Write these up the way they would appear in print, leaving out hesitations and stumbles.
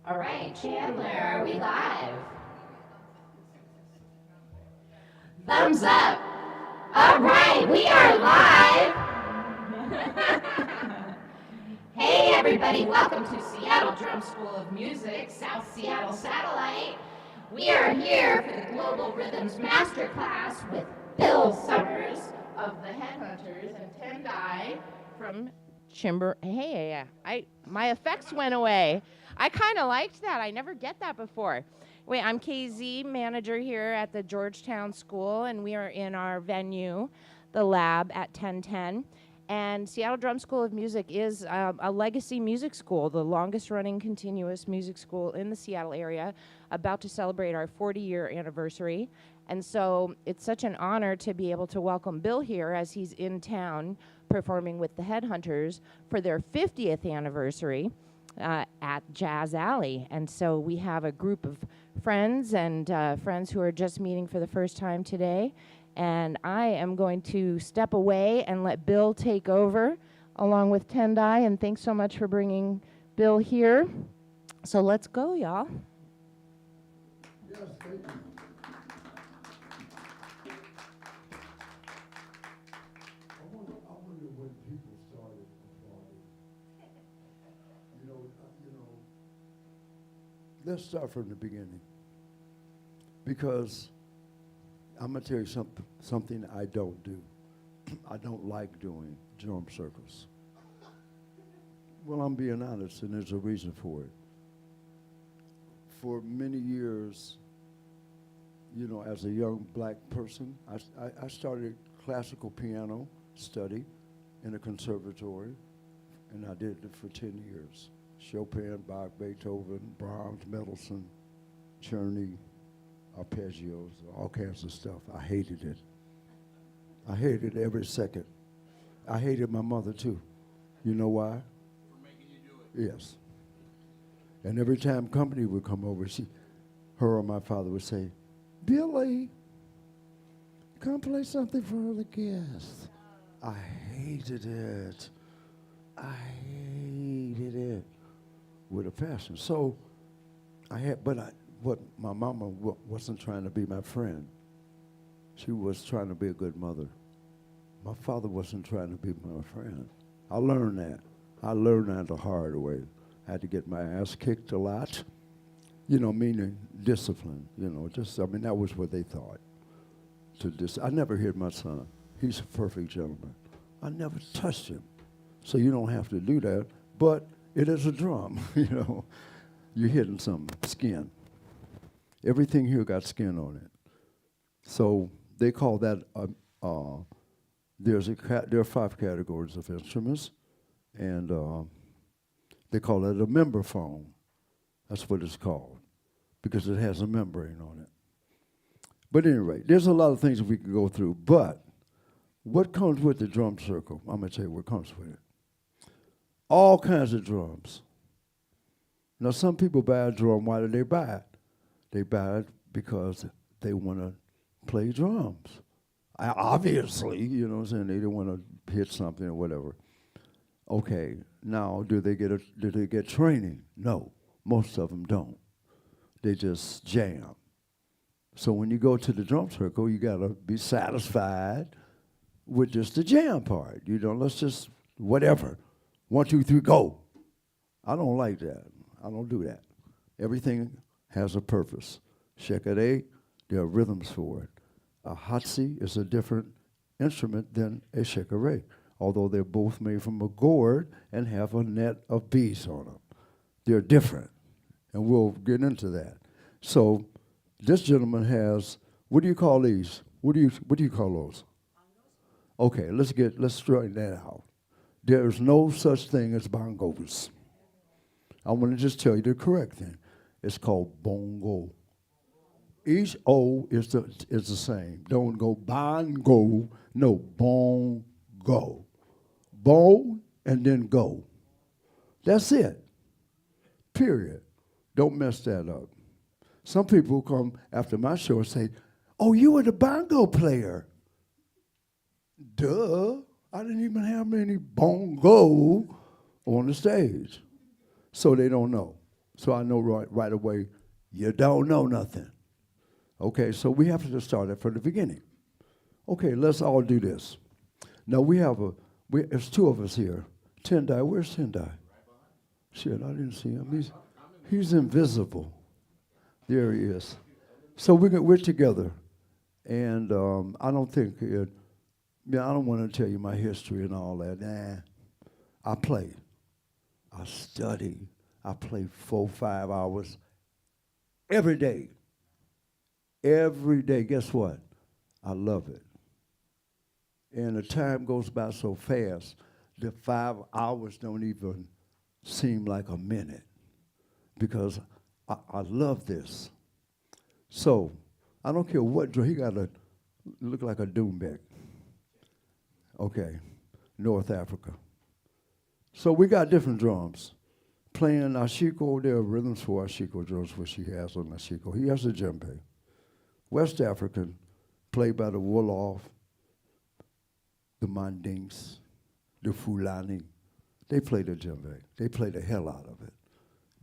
All right, Chandler, are we live? Thumbs up. All right, we are live. Hey, everybody, welcome to Seattle Drum School of Music, South Seattle Satellite. We are here for the Global Rhythms Masterclass with Bill Summers of the Headhunters and Tendai from my effects went away. I kind of liked that. I never get that before. Wait, I'm KZ, manager here at the Georgetown School, and we are in our venue, the lab at 1010. And Seattle Drum School of Music is a legacy music school, the longest running continuous music school in the Seattle area, about to celebrate our 40-year anniversary. And so it's such an honor to be able to welcome Bill here as he's in town performing with the Headhunters for their 50th anniversary at Jazz Alley. And so we have a group of friends and friends who are just meeting for the first time today. And I am going to step away and let Bill take over along with Tendai. And thanks so much for bringing Bill here. So let's go, y'all. Yes, thank you. I wonder when people started applauding. Let's start from the beginning. Because I'm going to tell you something I don't do. I don't like doing drum circles. Well, I'm being honest, and there's a reason for it. For many years, as a young black person, I started classical piano study in a conservatory, and I did it for 10 years. Chopin, Bach, Beethoven, Brahms, Mendelssohn, Czerny, arpeggios, all kinds of stuff. I hated it. I hated every second. I hated my mother too. You know why? For making you do it. Yes. And every time company would come over, her or my father would say, "Billy, come play something for the guests." I hated it. I hated it with a passion. So but my mama wasn't trying to be my friend. She was trying to be a good mother. My father wasn't trying to be my friend. I learned that. I learned that the hard way. I had to get my ass kicked a lot, meaning discipline, that was what they thought. I never hit my son. He's a perfect gentleman. I never touched him. So you don't have to do that, but it is a drum, You're hitting some skin. Everything here got skin on it. So they call that, there are 5 categories of instruments, and they call it a member phone. That's what it's called, because it has a membrane on it. But anyway, there's a lot of things we can go through, but what comes with the drum circle? I'm going to tell you what comes with it. All kinds of drums. Now, some people buy a drum. Why do they buy it? They buy it because they want to play drums. Obviously, you know what I'm saying? They don't want to hit something or whatever. Okay, now do they get training? No, most of them don't. They just jam. So when you go to the drum circle, you gotta be satisfied with just the jam part. Let's just whatever. 1, 2, 3, go. I don't like that. I don't do that. Everything has a purpose. Shekere, there are rhythms for it. A hatsi is a different instrument than a shekere, although they're both made from a gourd and have a net of beads on them. They're different, and we'll get into that. So this gentleman has, what do you call these? What do you call those? Okay, let's straighten that out. There's no such thing as bongos. I want to just tell you the correct thing. It's called bongo. Each O is the same. Don't go bongo. No, bongo. Bon and then go. That's it. Period. Don't mess that up. Some people come after my show and say, "Oh, you were the bongo player." Duh. I didn't even have any bongo on the stage. So they don't know. So I know right away, you don't know nothing. Okay, so we have to just start it from the beginning. Okay, let's all do this. Now there's two of us here. Tendai, where's Tendai? Shit, I didn't see him. He's invisible. There he is. So we're together. And I don't think I don't want to tell you my history and all that. Nah. I play. I study. I play 4-5 hours every day. Every day. Guess what? I love it. And the time goes by so fast, the 5 hours don't even seem like a minute because I love this. So I don't care what drum. He got to look like a Doombeck. Okay, North Africa. So we got different drums. Playing ashiko, there are rhythms for ashiko drums, which he has on ashiko. He has a djembe. West African, played by the Wolof, the Mandinks, the Fulani. They play the djembe. They play the hell out of it.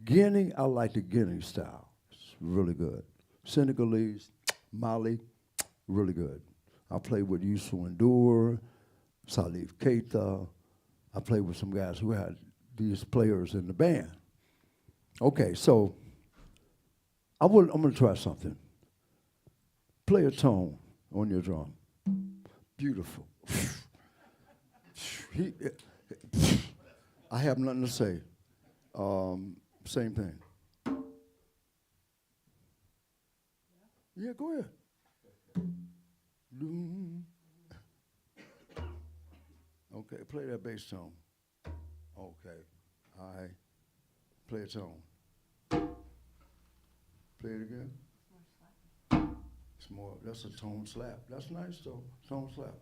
Guinea, I like the Guinea style. It's really good. Senegalese, Mali, really good. I played with Youssou N'Dour, Salif Keita. I played with some guys who had these players in the band. Okay, so I'm going to try something. Play a tone on your drum. Beautiful. I have nothing to say. Same thing. Yeah, go ahead. Okay, play that bass tone. Okay, all right. Play a tone. Play it again. It's more, that's a tone slap. That's nice though, tone slap.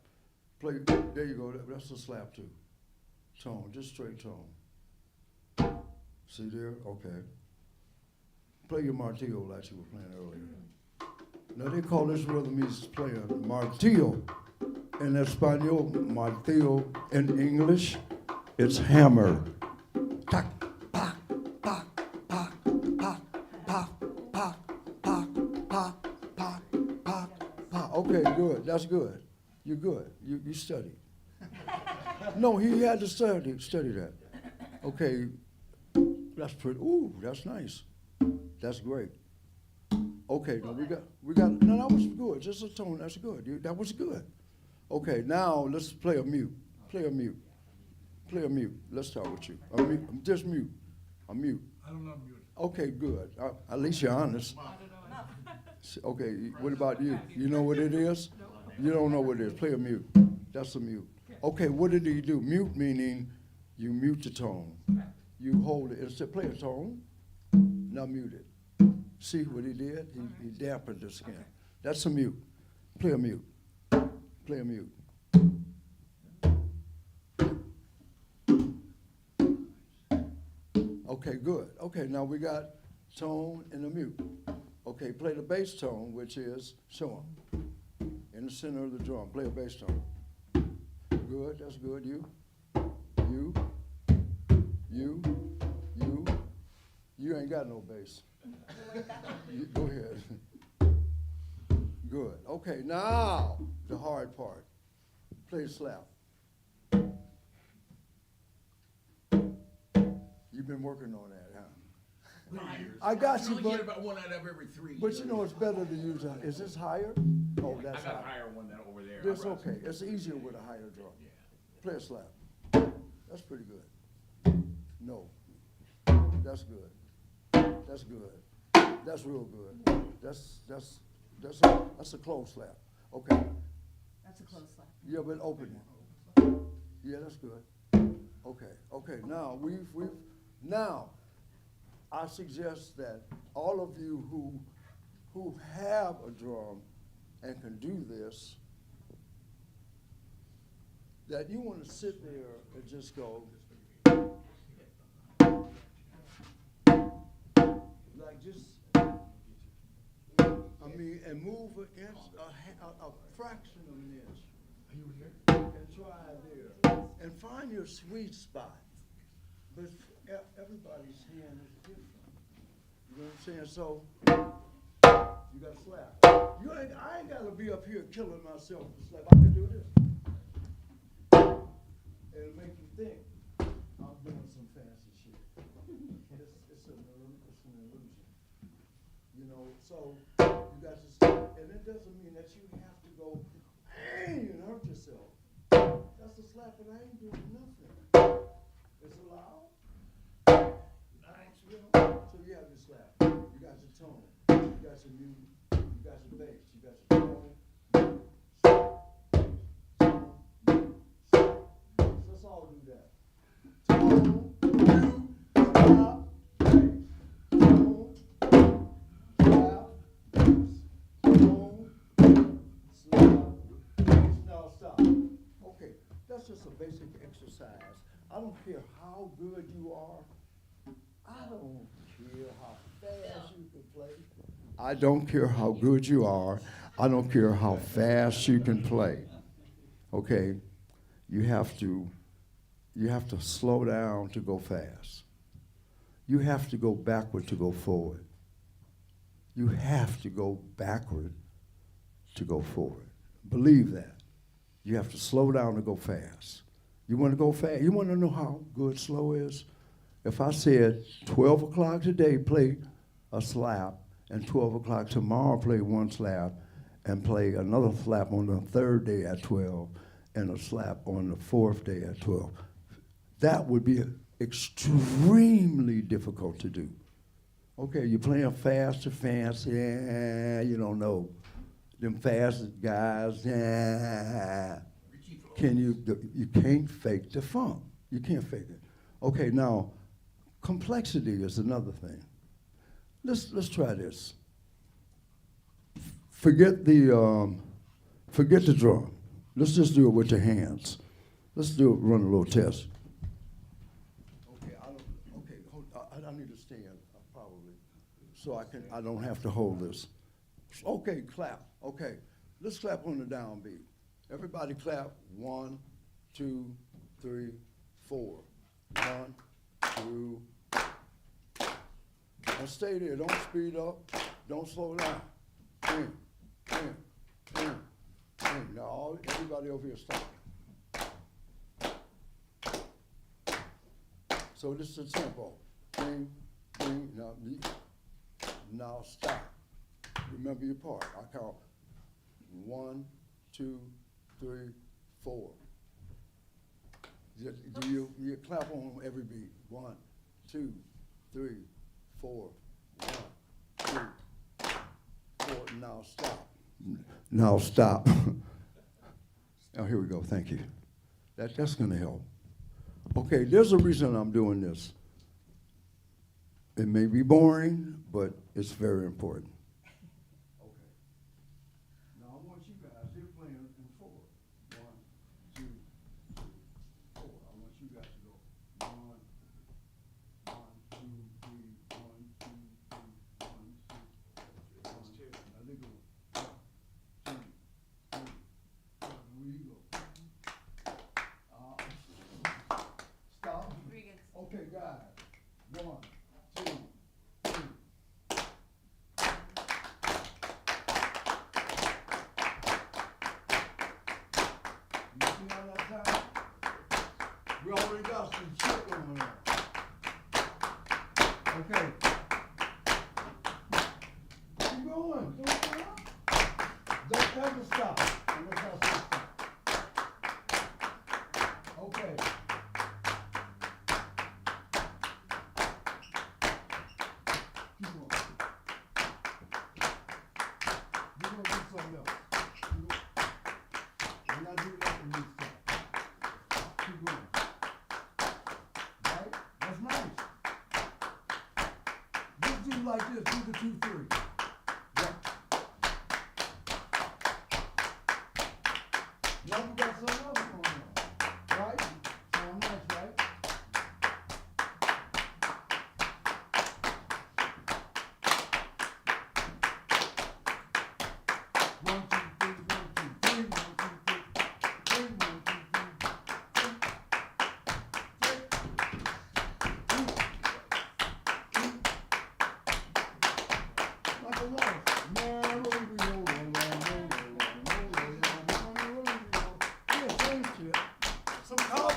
Play, there you go, that's a slap too. Tone, just straight tone. See there? Okay. Play your martillo like you were playing earlier. Now they call this rhythm he's playing martillo. In Espanol, martillo. In English, it's hammer. Tac, pac, pac, pac, pac, pac, pac, pac, pac, pac, pac, pac. Okay, good. That's good. You're good. You studied. No, he had to study that. Okay, that's pretty. Ooh, that's nice. That's great. Okay, now we got. No, that was good. Just a tone. That's good. That was good. Okay, now let's play a mute. Play a mute. Play a mute. Let's start with you. I'm just mute. I'm mute. I don't know music. Okay, good. At least you're honest. Okay, what about you? You know what it is? You don't know what it is. Play a mute. That's a mute. Okay, what did he do? Mute meaning you mute the tone. You hold it. Instead, play a tone. Now mute it. See what he did? He dampened the skin. That's a mute. Play a mute. Play a mute. Okay, good. Okay, now we got tone and a mute. Okay, play the bass tone, which is, show him. In the center of the drum, play a bass tone. Good, that's good. You. You ain't got no bass. Go ahead. Good. Okay, now the hard part. Play a slap. You've been working on that, huh? I got you, I get about one out of every 3 but years. you know it's better to use a, is this higher? Oh, I that's got a higher. higher one over there. That's okay. It's easier with a higher drum. Yeah. Play a slap. That's pretty good. No. That's good. That's good. That's real good. That's a close slap. Okay. That's a close slap. Yeah, but open it. Yeah, that's good. Okay. Now now I suggest that all of you who have a drum and can do this, that you want to sit there and just go like just, and move an inch, a fraction of an inch. And try there. and find your sweet spot. But everybody's hand is different. You know what I'm saying? So you gotta slap. I ain't gotta be up here killing myself to slap. I can do this. It'll make you think I'm doing some fancy shit. It's an illusion. You know, so you got to slap. And it doesn't mean that you have to go, and hurt yourself. That's a slap, and I ain't doing nothing. It's allowed. Nice. You know? So you have your slap. You got your tone. You got your music. You got your bass. You got your tone. Let's all do that. Tone, you, slap, bass. Tone, slap, bass. Tone, slap, bass. Now stop. Okay, that's just a basic exercise. I don't care how good you are. I don't care how fast you can play. I don't care how good you are. I don't care how fast you can play. Okay? You have to slow down to go fast. You have to go backward to go forward. You have to go backward to go forward. Believe that. You have to slow down to go fast. You want to go fast? You want to know how good slow is? If I said 12 o'clock today, play a slap, and 12 o'clock tomorrow, play one slap, and play another slap on the third day at 12, and a slap on the fourth day at 12, that would be extremely difficult to do. Okay, you're playing fast or fancy, you don't know. Them fast guys, you can't fake the funk. You can't fake it. Okay, now, complexity is another thing. Let's try this. Forget the drum. Let's just do it with your hands. Let's run a little test. Okay, I need to stand probably, so I don't have to hold this. Okay, clap. Okay, let's clap on the downbeat. Everybody clap. 1, 2, 3, 4. 1, 2. And stay there. Don't speed up. Don't slow down. In. Now, everybody over here stop. So this is the tempo. Ding. Now stop. Remember your part. I count 1, 2, 3, 4. Do you clap on every beat? 1, 2, 3, 4. 1, 2, 4. Now stop. Now stop. Now here we go. Thank you. That's going to help. Okay, there's a reason I'm doing this. It may be boring, but it's very important. Okay. Now I want you guys, you're playing in 4. 1, 2, 3, 4. I want you guys to go 1, 2, 3, 1, 2, 3, 1, 2, 1, 2. Now they go 1, 2, 3, 4. Where you go? Stop. Okay, guys. 1, 2, 3. You see how that time? We already got some shit going on. Okay. Keep going. Don't stop. Don't ever stop. Unless I say stop. Okay. Keep going. We're going to do something else. We're not doing that in this time. Keep going. Right? That's nice. Just do like this. Do the 2, 3. Yeah. Now we got something else going on. Right? Sound nice, right? One, two, three, 1, 2, 3, 1, 2, 3, 1, 2, 3.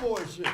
voice here.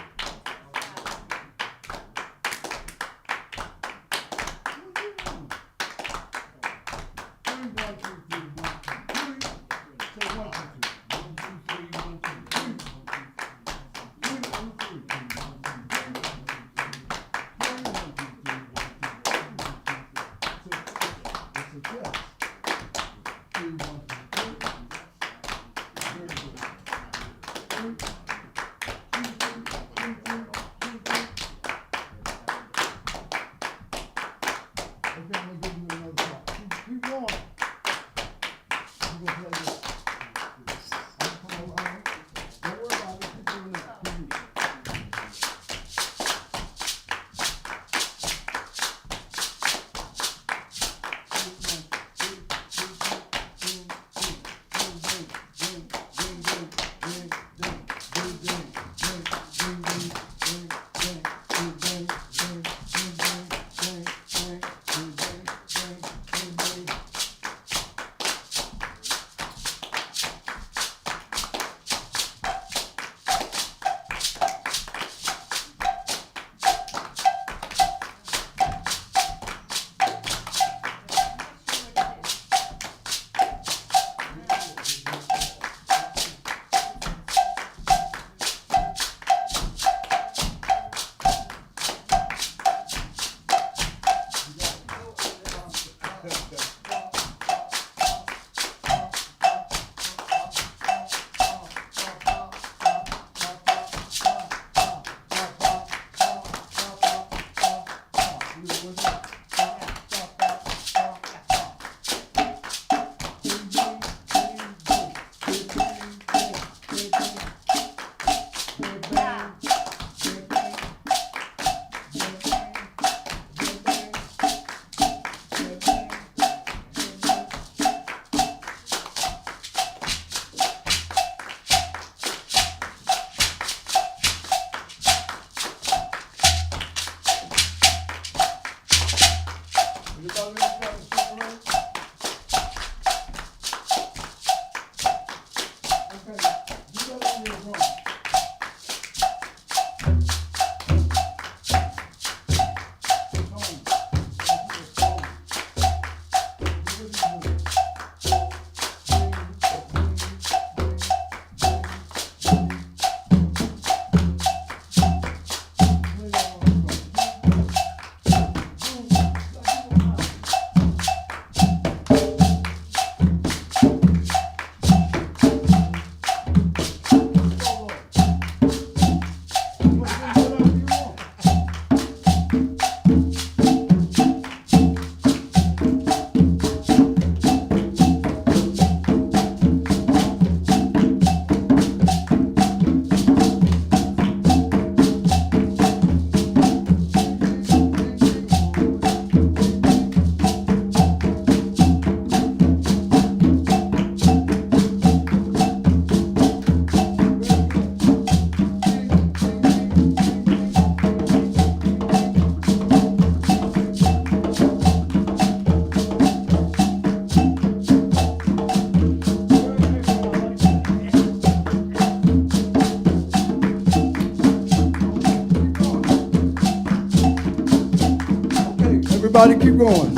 Everybody keep going.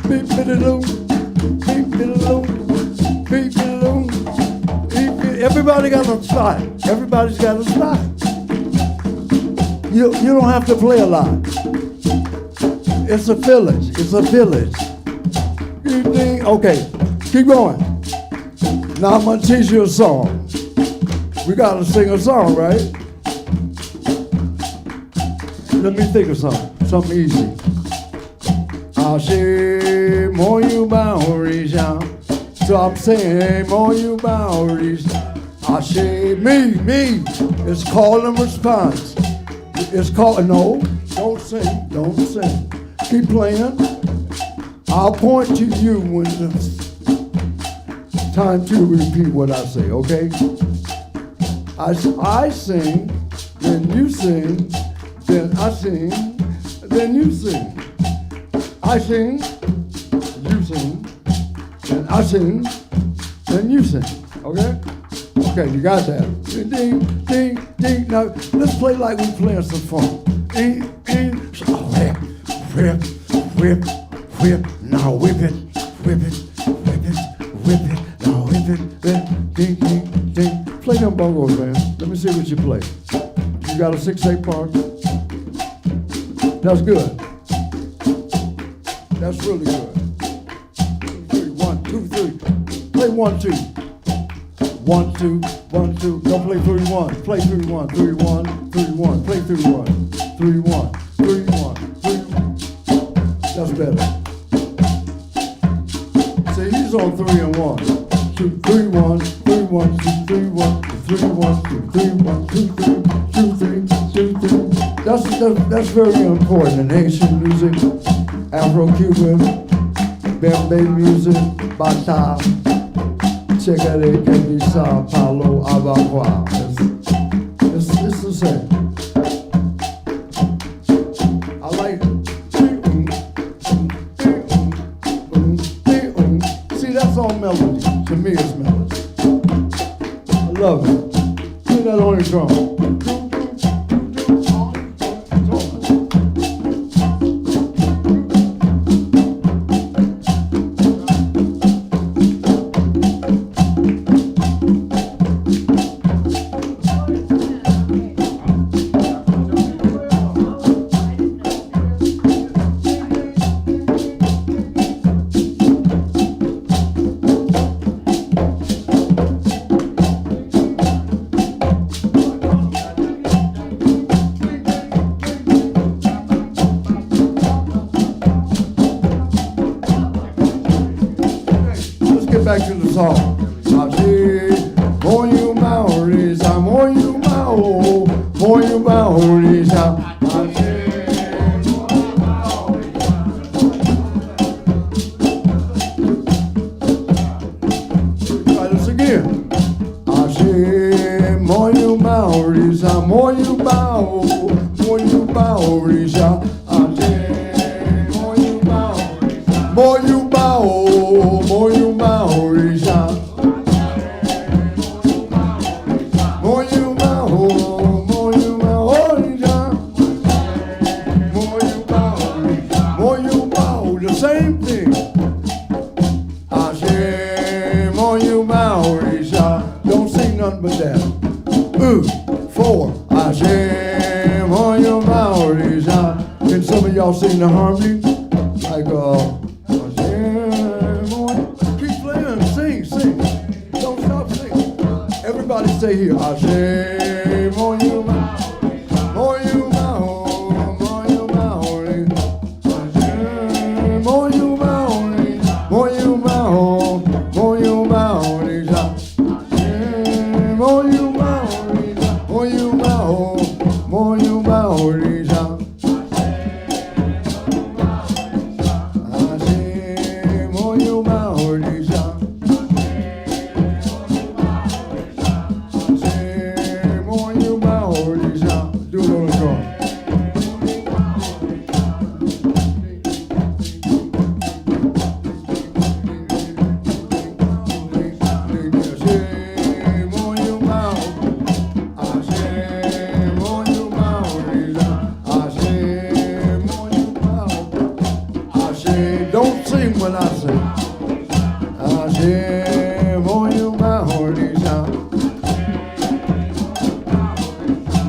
Beep it along, beep it along, beep it along. Everybody got a spot. Everybody's got a spot. You don't have to play a lot. It's a village. It's a village. Okay, keep going. Now I'm gonna teach you a song. We gotta sing a song, right? Let me think of something easy. Ashe moyu baorisha. So I'm saying moyu baorisha. Ashe me. It's call and response. It's called no. Don't sing. Keep playing. I'll point to you when it's time to repeat what I say. Okay? I sing, then you sing, then I sing, then you sing. I sing, you sing, then I sing, then you sing. Okay? Okay, you got that. Ding, ding, ding. ding. Now let's play like we playing some funk. Ding, ding. Oh, yeah. Whip, whip, whip. Now whip it, whip it, whip it, whip it. Now whip it, whip, ding, ding, ding. Play them bongos, man. Let me see what you play. You got a 6/8 part? That's good. That's really good. 2, 3, 1, 2, 3. Play 1, 2. 1, 2, 1, 2. Don't play 3, 1. Play 3, 1, 3, 1, 3, 1. Play 3, 1, 3, 1, 3, 1, 3. That's better. See, he's on 3 and 1. 2, 3, 1, 3, 1, 2, 3, 1, 3, 1, 2, 3, 1, 2, 3, 2, 3, 2, 3. That's very important in Haitian music, Afro-Cuban, Bembe music, Bata, Chegare, Kendi, Sao Paulo, Avaqua. It's the same. I like it. See, that's all melody. To me, it's melody. I love it. Play that on the drum. Back to the song. I say, boy, you Maoris, I'm on you Mao, boy, you Maoris, I say, try this again. I say, boy, you Maoris, I'm on you Mao, boy, you Maoris, I say, boy, you Maoris, boy, you Mao, boy, you Maorisha. Boy, you Mao, boy, you Maorisha. Boy, you Maorisha. Boy, you Mao, the same thing. I say, boy, you Maorisha. Don't sing nothing but that. 4. I say, boy, you Maorisha. Can some of y'all sing the harmony? Like, everybody stay here. I say, boy, you Mao, boy, you Mao, boy, you Mao. I say, boy, you Mao, boy, you Mao, boy, you Mao. I say, boy, you Mao, boy, you Mao, boy, you Mao.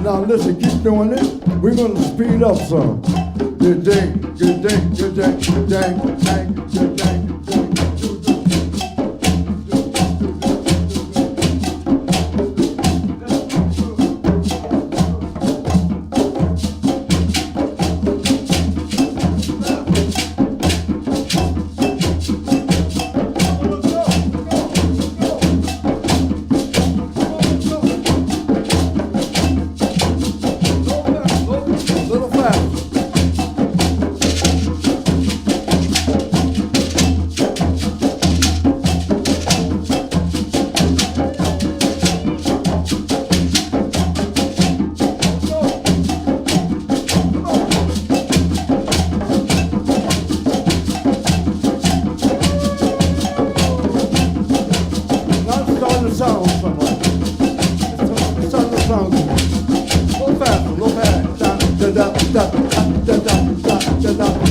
Now listen, keep doing it. We're gonna speed up some. Good day, good day, good day, good day, good day, good day. Start the song. little faster, a little faster. Da, da, da, da, da, da, da, da, da.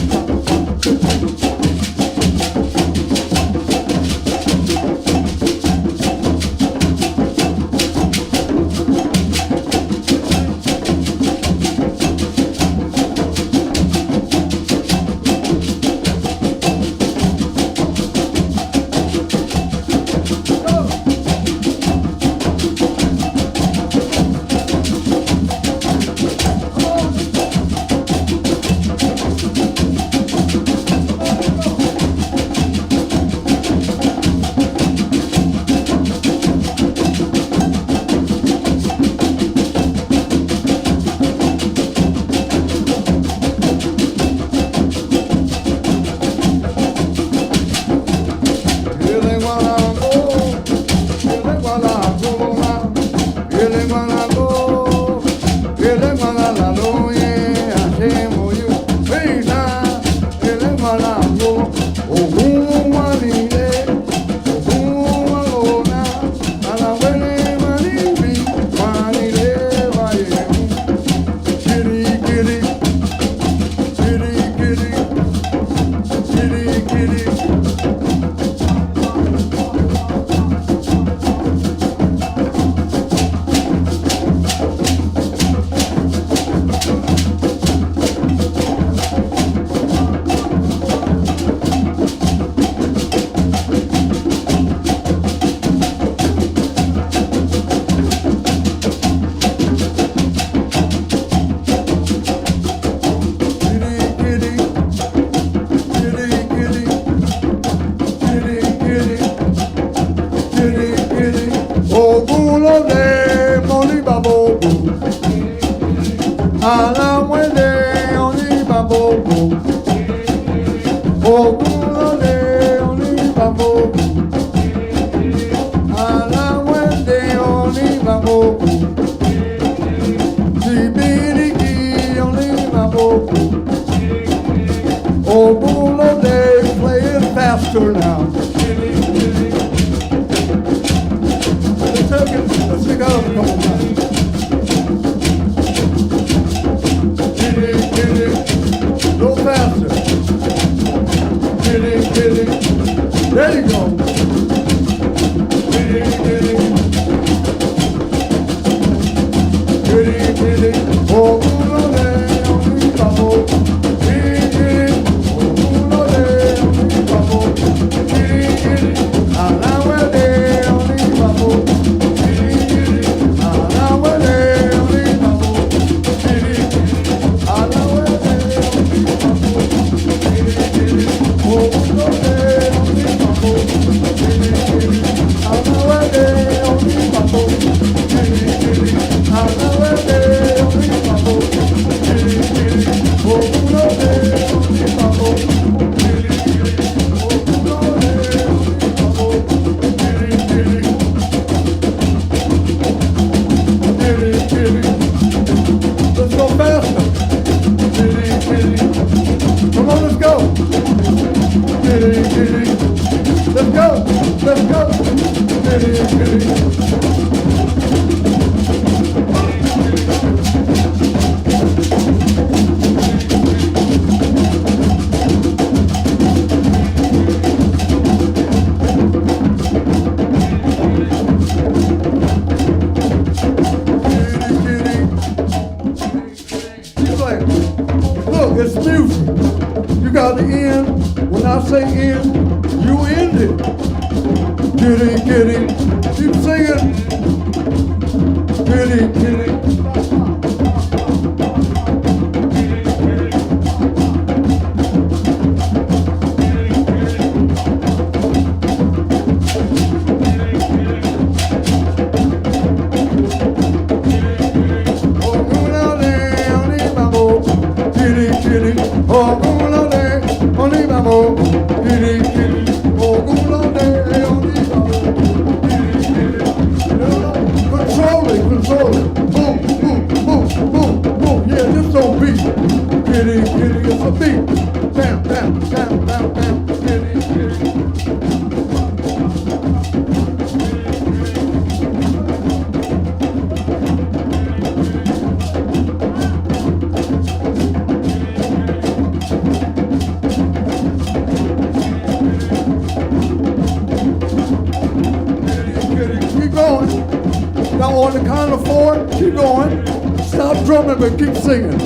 Stop drumming, but keep singing.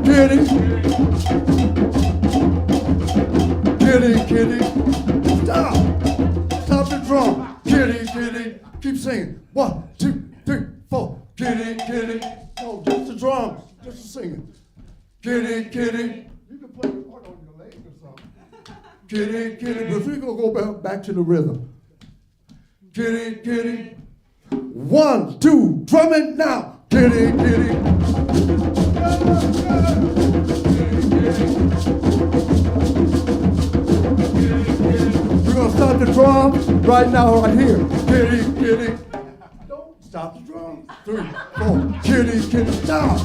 Kitty. Kitty, kitty. Stop. Stop the drum. Kitty, kitty. Keep singing. 1, 2, 3, 4. Kitty, kitty. No, just the drums. Just the singing. Kitty, kitty. You can play the part on your leg or something. Kitty, kitty. But we're going to go back to the rhythm. Kitty, kitty. 1, 2, drumming now. Kitty, kitty. We're going to start the drums right now, right here. Kitty, kitty. Don't stop the drum. 3, 4. Kitty, kitty. Stop.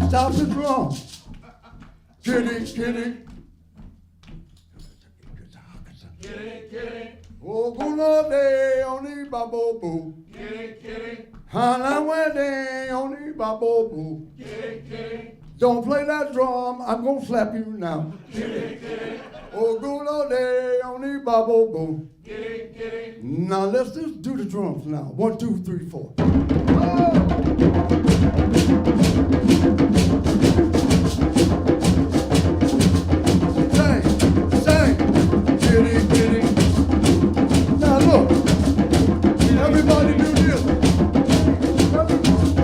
Stop the drum. Kitty, kitty. Kitty, kitty. Oh, guna de oni babo boo. Kitty, kitty. Hana wende oni babo boo. Kitty, kitty. Don't play that drum. I'm gonna slap you now. Kitty, kitty. Oh, guna de oni babo boo. Kitty, kitty. Now let's just do the drums now. 1, 2, 3, 4.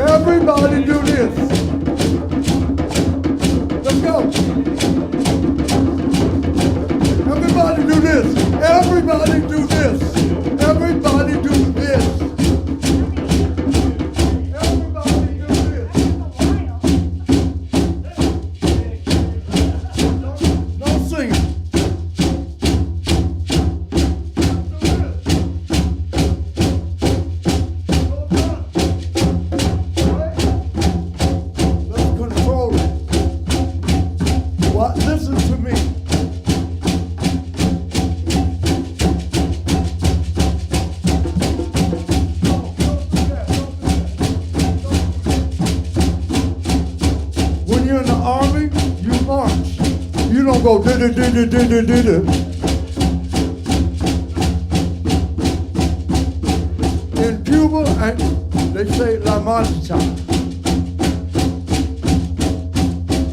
Everybody do this. Let's go. Everybody do this. Everybody do this. Everybody do this. Everybody do this. Don't sing it. Go did. In Cuba, they say la marcha.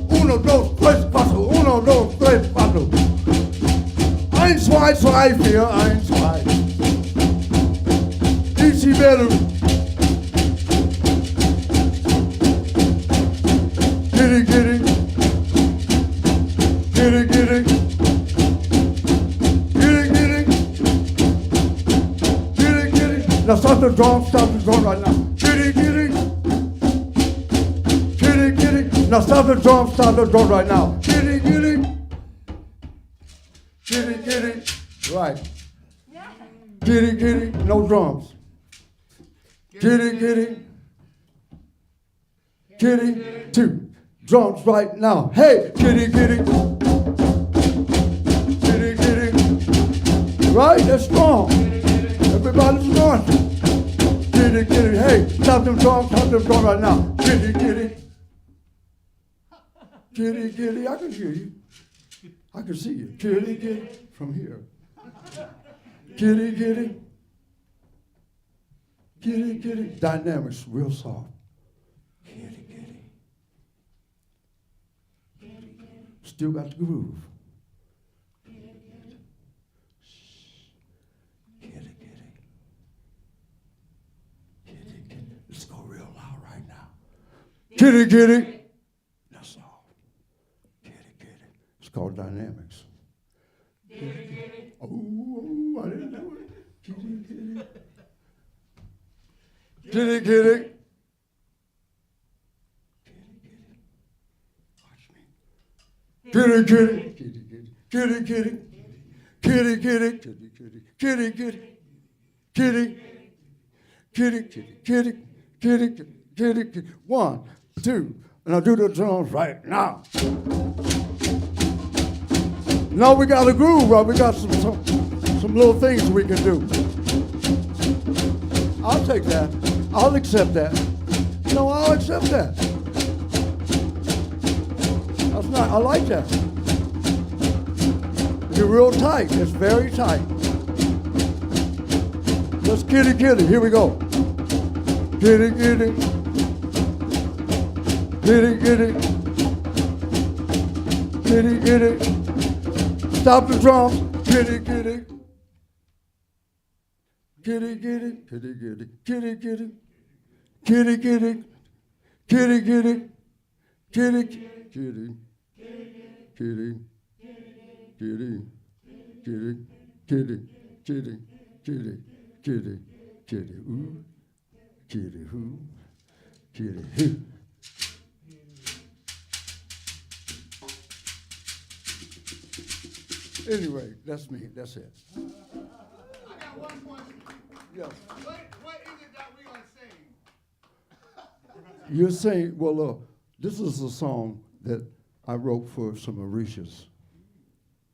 1, 2, 3, 4. 1, 2, 3, 4. 1, 2, 3, 4. 1, 2. Easy better. Kitty, kitty. Kitty, kitty. Kitty, kitty. Kitty, kitty. Now stop the drum right now. Kitty, kitty. Kitty, kitty. Now stop the drum right now. Kitty, kitty. Kitty, kitty. Right. Kitty, kitty. No drums. Kitty, kitty. Kitty, 2. Drums right now. Hey, kitty, kitty. Kitty, kitty. Right? That's strong. Everybody's strong. Kitty, kitty. Hey, stop them drums right now. Kitty, kitty. Kitty, kitty. I can hear you. I can see you. Kitty, kitty. From here. Kitty, kitty. Kitty, kitty. Dynamics, real soft. Kitty, kitty. Still got the groove. Kitty, kitty. Kitty, kitty. Kitty, kitty. Let's go real loud right now. Kitty, kitty. That's all. Kitty, kitty. It's called dynamics. Kitty, kitty. Oh, I didn't do it. Kitty, kitty. Kitty, kitty. Kitty, kitty, kitty, kitty, kitty, kitty, kitty, kitty, kitty, kitty, kitty, kitty, kitty, kitty, kitty. 1, 2, and I'll do the drums right now. Now we got a groove, right? We got some little things we can do. I'll take that. I'll accept that. No, I'll accept that. That's not, I like that. You're real tight. It's very tight. Let's kitty, kitty. Here we go. Kitty, kitty. Get it, get it. Get it, get it. Stop the drums. Get it, get it. Get it, get it. Get it, get it. Get it, get it. Get it, get it. Get it, get it. Get it, get it. Get it. Get it. Get it. Get it. Get it. Get it. Get it. Get it. Get it. Ooh. Get it. Who? Get it. Who? Anyway, that's me. That's it. I got one question. Yes. What is it that we are saying? You're saying, well, this is a song that I wrote for some Orishas.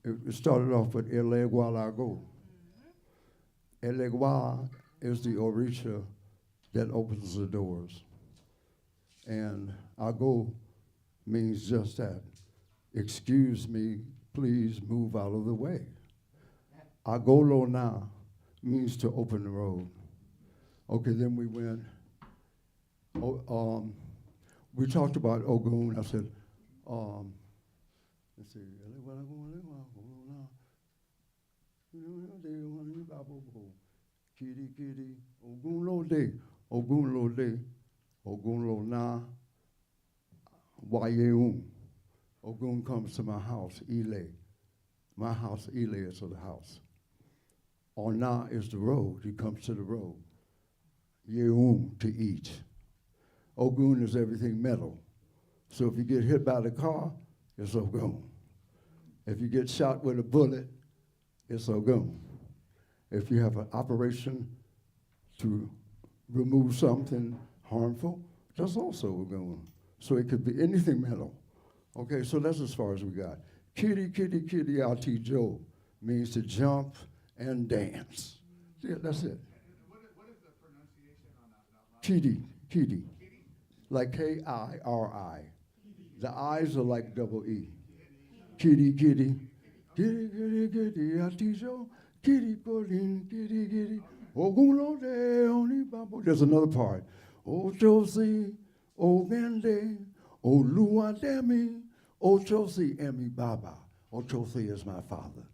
It started off with Elegwa Lago. Elegwa is the Orisha that opens the doors. And Ago means just that. Excuse me, please move out of the way. Agolo na means to open the road. Okay, then we went, we talked about Ogun. I said, let's see. Kitty, kitty, Ogun lo de, Ogun lo de, Ogun lo na, Wayeum. Ogun comes to my house, Ile. My house, Ile is the house. Ona is the road. He comes to the road. Yeum, to eat. Ogun is everything metal. So if you get hit by the car, it's Ogun. If you get shot with a bullet, it's Ogun. If you have an operation to remove something harmful, that's also Ogun. So it could be anything metal. Okay, so that's as far as we got. Kitty, kitty, kitty, Ati Joe means to jump and dance. Yeah, that's it. What is the pronunciation on that? Kitty, kitty. Like K-I-R-I. The I's are like double E. Kitty, kitty. Kitty, kitty, kitty, Ati Joe. Kitty, Colin, kitty, kitty. Ogulo de, oni babo. There's another part. O Josie, O Gande, O Lua Demi. Ochosi Emi Baba. Ochosi is my father.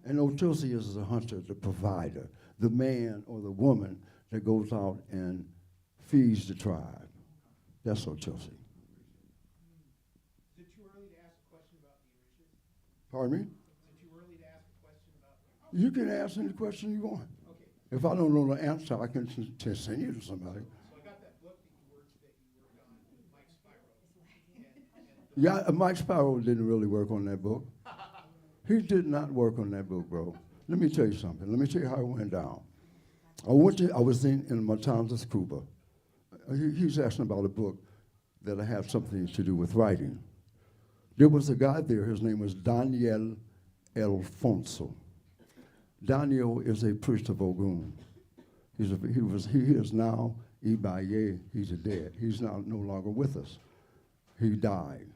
And Ochosi is the hunter, the provider, the man or the woman that goes out and feeds the tribe. That's Ochosi. Is it too early to ask a question about the Orishas? Pardon me? Is it too early to ask a question about You can ask any question you want. Okay. If I don't know the answer, I can send you to somebody. So I got that book that you worked on with Mike Spiro. Yeah, Mike Sparrow didn't really work on that book. He did not work on that book, bro. Let me tell you something. Let me tell you how it went down. I was in Matanzas, Cuba. He's asking about a book that I had something to do with writing. There was a guy there. His name was Daniel Alfonso. Daniel is a priest of Ogun. He is now Ibaye. He's dead. He's now no longer with us. He died.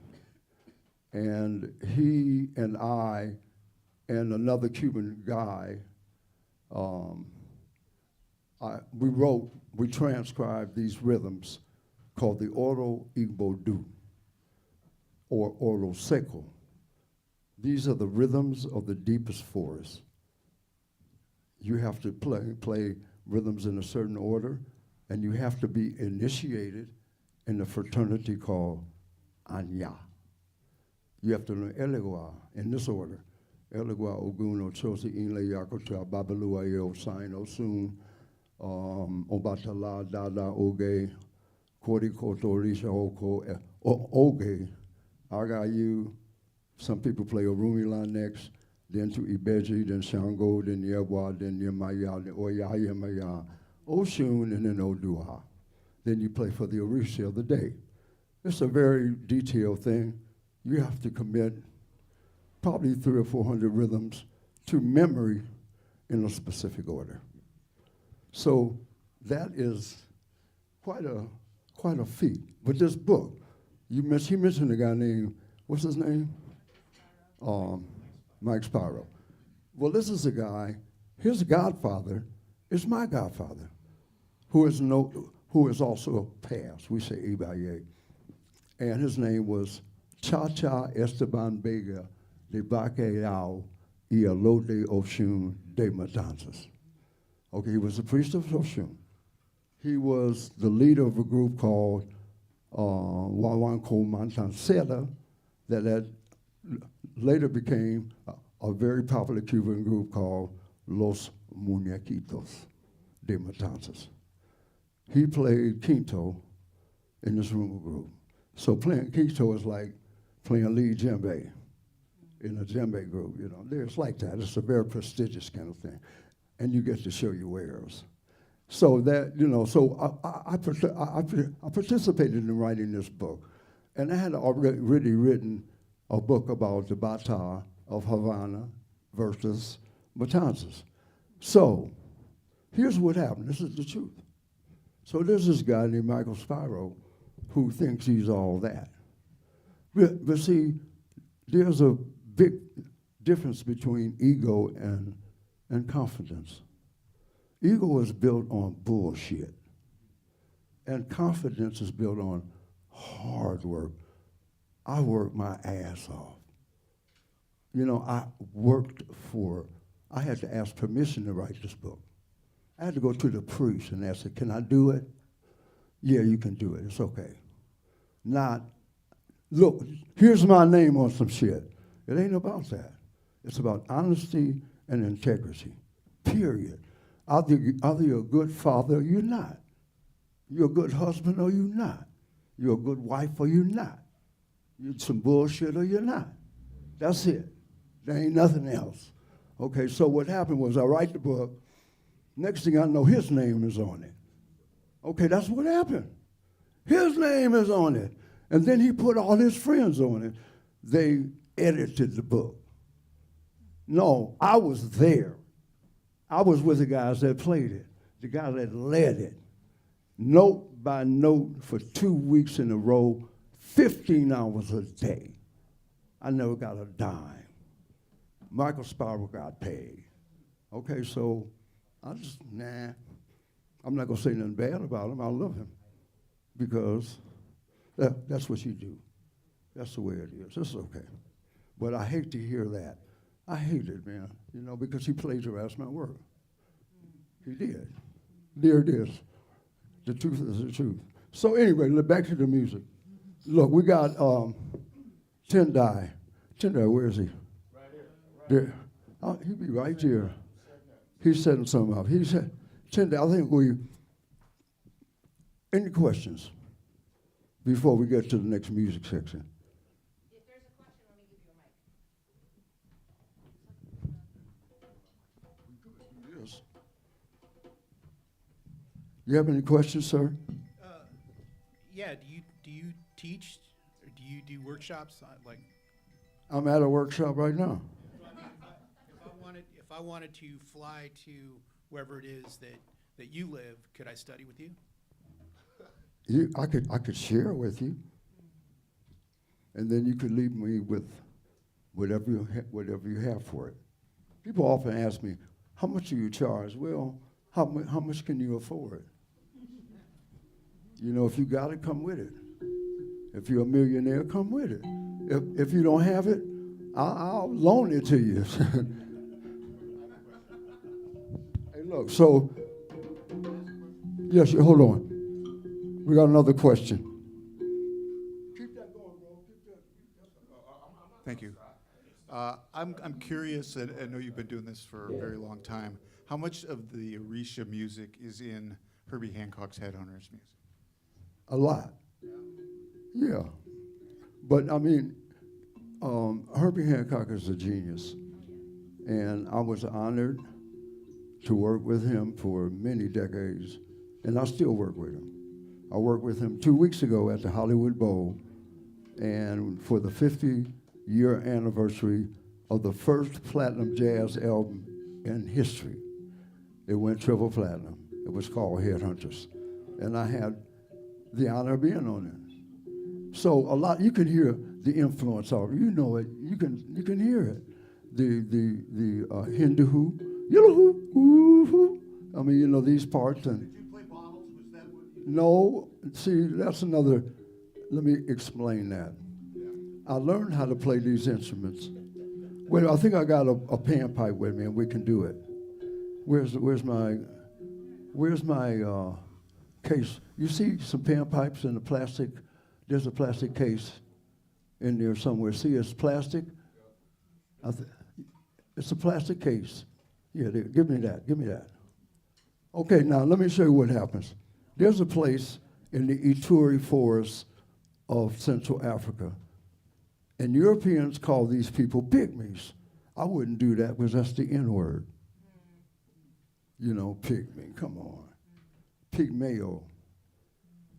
And he and I and another Cuban guy, we transcribed these rhythms called the Oro Igbo Du, or Oro Seco. These are the rhythms of the deepest forest. You have to play rhythms in a certain order, and you have to be initiated in a fraternity called Anya. You have to learn Elegua in this order. Elegua, Ogun, Ochosi, Inle, Yakocha, Babalua, Yo, Sign, Osun, Obatala, Dada, Oge, Kori, Koto, Risha, Oko, Oge, Agayu. Some people play Orumila next, then to Ibeji, then Shango, then Yewa, then Yemaya, then Oya, Yemaya, Oshun, and then Odua. Then you play for the Orisha of the day. It's a very detailed thing. You have to commit probably 300 or 400 rhythms to memory in a specific order. So that is quite a feat. But this book, he mentioned a guy named, what's his name? Mike Spiro. Well, this is a guy, his godfather is my godfather, who is also passed. We say Ibaye. and his name was Cha-Cha Esteban Vega de Bacalao y Elote Oshun de Matanzas. Okay, he was a priest of Oshun. He was the leader of a group called Wawanko Mantancera that later became a very popular Cuban group called Los Muñequitos de Matanzas. He played quinto in this rumba group. So playing quinto is like playing lead djembe in a djembe group, you know. It's like that. It's a very prestigious kind of thing. And you get to show your wares. So that, you know, so I participated in writing this book. And I had already written a book about the Bata of Havana versus Matanzas. So here's what happened. This is the truth. So there's this guy named Michael Spiro who thinks he's all that. But see, there's a big difference between ego and confidence. Ego is built on bullshit. And confidence is built on hard work. I worked my ass off. You know, I had to ask permission to write this book. I had to go to the priest and ask, can I do it? Yeah, you can do it. It's okay. Not, look, here's my name on some shit. It ain't about that. It's about honesty and integrity, period. Either you're a good father or you're not. You're a good husband or you're not. You're a good wife or you're not. You're some bullshit or you're not. That's it. There ain't nothing else. Okay, so what happened was I write the book. Next thing I know, his name is on it. Okay, that's what happened. His name is on it. And then he put all his friends on it. They edited the book. No, I was there. I was with the guys that played it, the guys that led it. Note by note for 2 weeks in a row, 15 hours a day. I never got a dime. Michael Spiro got paid. Okay, so I'm not gonna say nothing bad about him. I love him because that's what you do. That's the way it is. It's okay. But I hate to hear that. I hate it, man, you know, because he plagiarized my work. He did. There it is. The truth is the truth. So anyway, back to the music. Look, we got Tendai. Tendai, where is he? Right here. There. Oh, he'll be right here. He's setting something up. He said, Tendai, I think any questions before we get to the next music section? If there's a question, let me give you a mic. Yes. You have any questions, sir? Yeah, do you teach or do you do workshops? Like, I'm at a workshop right now. I mean, if I wanted to fly to wherever it is that you live, could I study with you? I could share with you, and then you could leave me with whatever you have for it. People often ask me, "How much do you charge?" Well, how much can you afford? You know, if you got it, come with it. If you're a millionaire, come with it. If you don't have it, I'll loan it to you. Hey, look. So, yes. Hold on. We got another question. Keep that going, bro. Thank you. I'm curious, and I know you've been doing this for a very long time. How much of the Orisha music is in Herbie Hancock's Headhunters music? A lot. Yeah. But I mean, Herbie Hancock is a genius. And I was honored to work with him for many decades. And I still work with him. I worked with him 2 weeks ago at the Hollywood Bowl. And for the 50-year anniversary of the first platinum jazz album in history, it went triple platinum. It was called Headhunters. And I had the honor of being on it. So a lot, you can hear the influence of it. You know it. You can hear it. The Hindu hoo, yellow hoo, ooh hoo. I mean, you know these parts. And Did you play bottles? Was that what you no, see, that's another. let me explain that. I learned how to play these instruments. Well, I think I got a panpipe with me, and we can do it. Where's my case? You see some panpipes in the plastic? There's a plastic case in there somewhere. See, it's plastic. It's a plastic case. Yeah, there. Give me that. Give me that. Okay, now let me show you what happens. There's a place in the Ituri forest of Central Africa, and Europeans call these people pygmies. I wouldn't do that because that's the N word. You know, pygmy, come on. Pygmeo.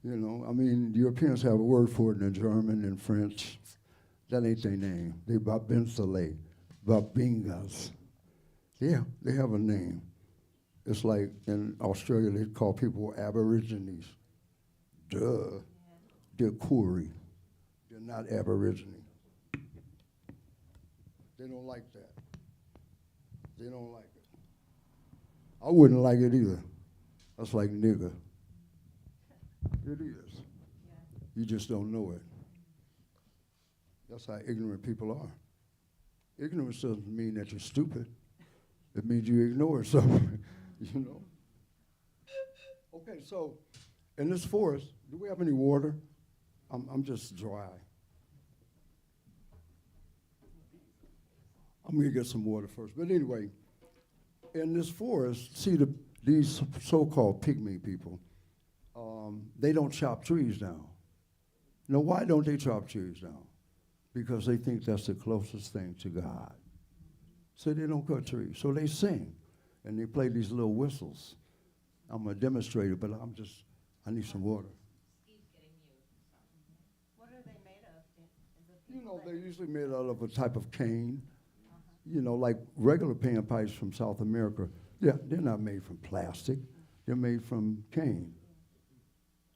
You know, I mean, Europeans have a word for it in German and French. That ain't their name. They Babinsaleh, Babingas. Yeah, they have a name. It's like in Australia, they call people Aborigines. Duh. They're Koori. They're not Aborigine. They don't like that. They don't like it. I wouldn't like it either. That's like nigger. It is. You just don't know it. That's how ignorant people are. Ignorance doesn't mean that you're stupid. It means you ignore something, you know? Okay, so in this forest, do we have any water? I'm just dry. I'm gonna get some water first. But anyway, in this forest, see these so-called pygmy people, they don't chop trees down. Now, why don't they chop trees down? Because they think that's the closest thing to God. So they don't cut trees. So they sing, and they play these little whistles. I'm a demonstrator, but I need some water. What are they made of? You know, they're usually made out of a type of cane. You know, like regular panpipes from South America. They're not made from plastic. They're made from cane.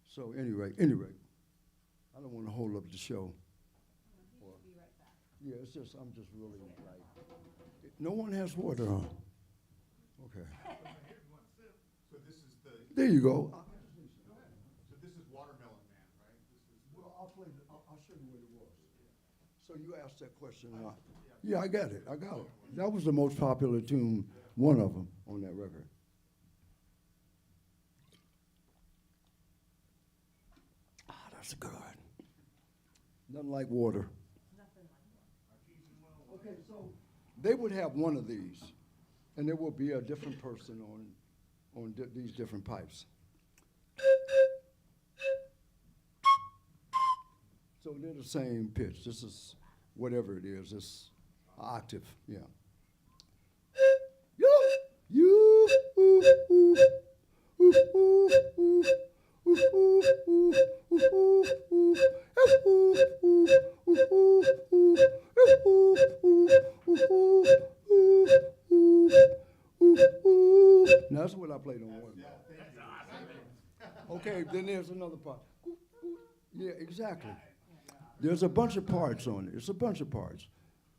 So anyway, I don't want to hold up the show. Well, be right back. Yeah, I'm just really like, no one has water, huh? Okay. So this is the. There you go. So this is Watermelon Man, right? Well, I'll show you what it was. So you asked that question. Yeah, I got it. That was the most popular tune, one of them on that record. That's good. Nothing like water. Okay, so they would have one of these, and there will be a different person on these different pipes. So they're the same pitch. This is whatever it is. It's an octave, yeah. Now that's what I played on one. Okay, then there's another part. Yeah, exactly. There's a bunch of parts on it. It's a bunch of parts.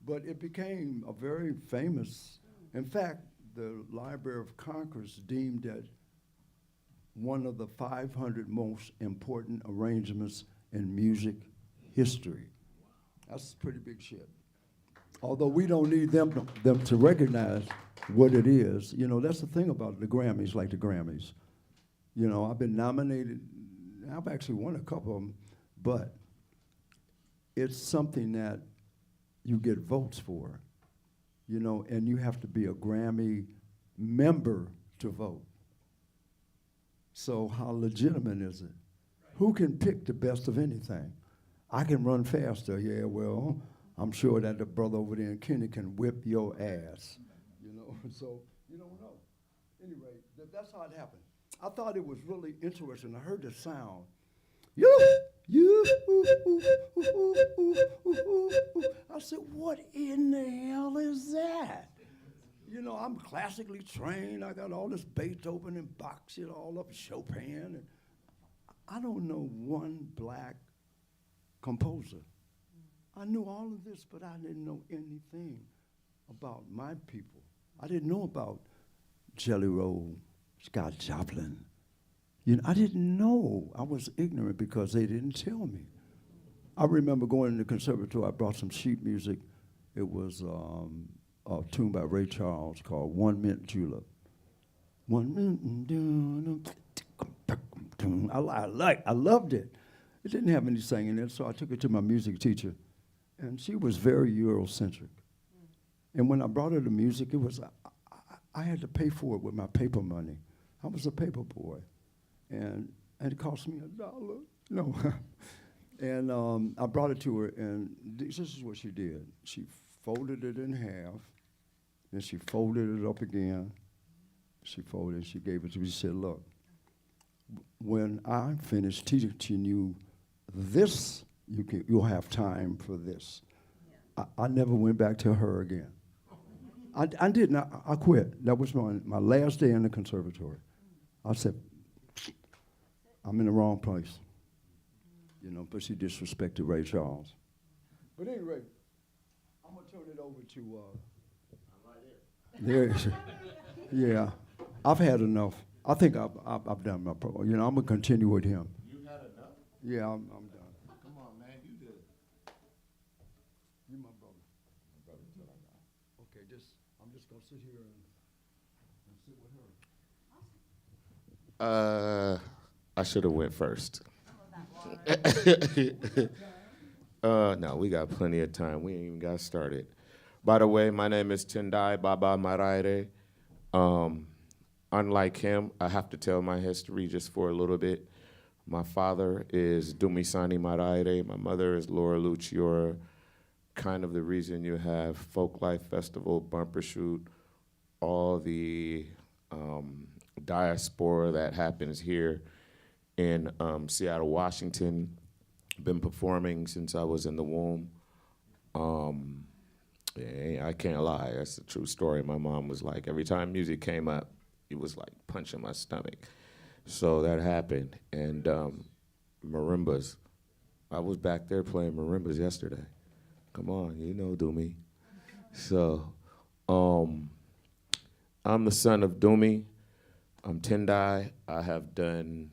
But it became a very famous, in fact, the Library of Congress deemed it one of the 500 most important arrangements in music history. That's pretty big shit. Although we don't need them to recognize what it is. You know, that's the thing about the Grammys, like the Grammys. You know, I've been nominated. I've actually won a couple of them, but it's something that you get votes for, you know, and you have to be a Grammy member to vote. So how legitimate is it? Who can pick the best of anything? I can run faster. Yeah, well, I'm sure that the brother over there in Kenny can whip your ass, you know. So you don't know. Anyway, that's how it happened. I thought it was really interesting. I heard the sound. I said, what in the hell is that? You know, I'm classically trained. I got all this Beethoven and Bach shit all up, Chopin. And I don't know one black composer. I knew all of this, but I didn't know anything about my people. I didn't know about Jelly Roll, Scott Joplin. You know, I didn't know. I was ignorant because they didn't tell me. I remember going to the conservatory. I brought some sheet music. It was a tune by Ray Charles called "1 Minute Julep." 1 minute. I loved it. It didn't have any singing in it, so I took it to my music teacher, and she was very Eurocentric. And when I brought her the music, it was I had to pay for it with my paper money. I was a paper boy, and it cost me $1. No. And I brought it to her, and this is what she did. She folded it in half, then she folded it up again. She folded it, she gave it to me. She said, look, when I finish teaching you this, you'll have time for this. Yeah. I never went back to her again. I didn't. I quit. That was my last day in the conservatory. I said, I'm in the wrong place. You know, but she disrespected Ray Charles. But anyway, I'm going to turn it over to... I'm right here. Yeah. I've had enough. I think I've done my part. You know, I'm going to continue with him. You had enough? Yeah, I'm done. Come on, man, you did. You my brother. My brother. Okay, I'm just going to sit here and sit with her. I should have went first. No, we got plenty of time. We ain't even got started. By the way, my name is Tendai Baba Maraire. Unlike him, I have to tell my history just for a little bit. My father is Dumisani Maraire. My mother is Laura Luciora. Kind of the reason you have Folk Life Festival, Bumper Shoot, all the diaspora that happens here in Seattle, Washington. Been performing since I was in the womb. Yeah, I can't lie, that's a true story. My mom was like, every time music came up, it was like punching my stomach. So that happened. And marimbas, I was back there playing marimbas yesterday. Come on, you know Doomy. So I'm the son of Doomy. I'm Tendai. I haven't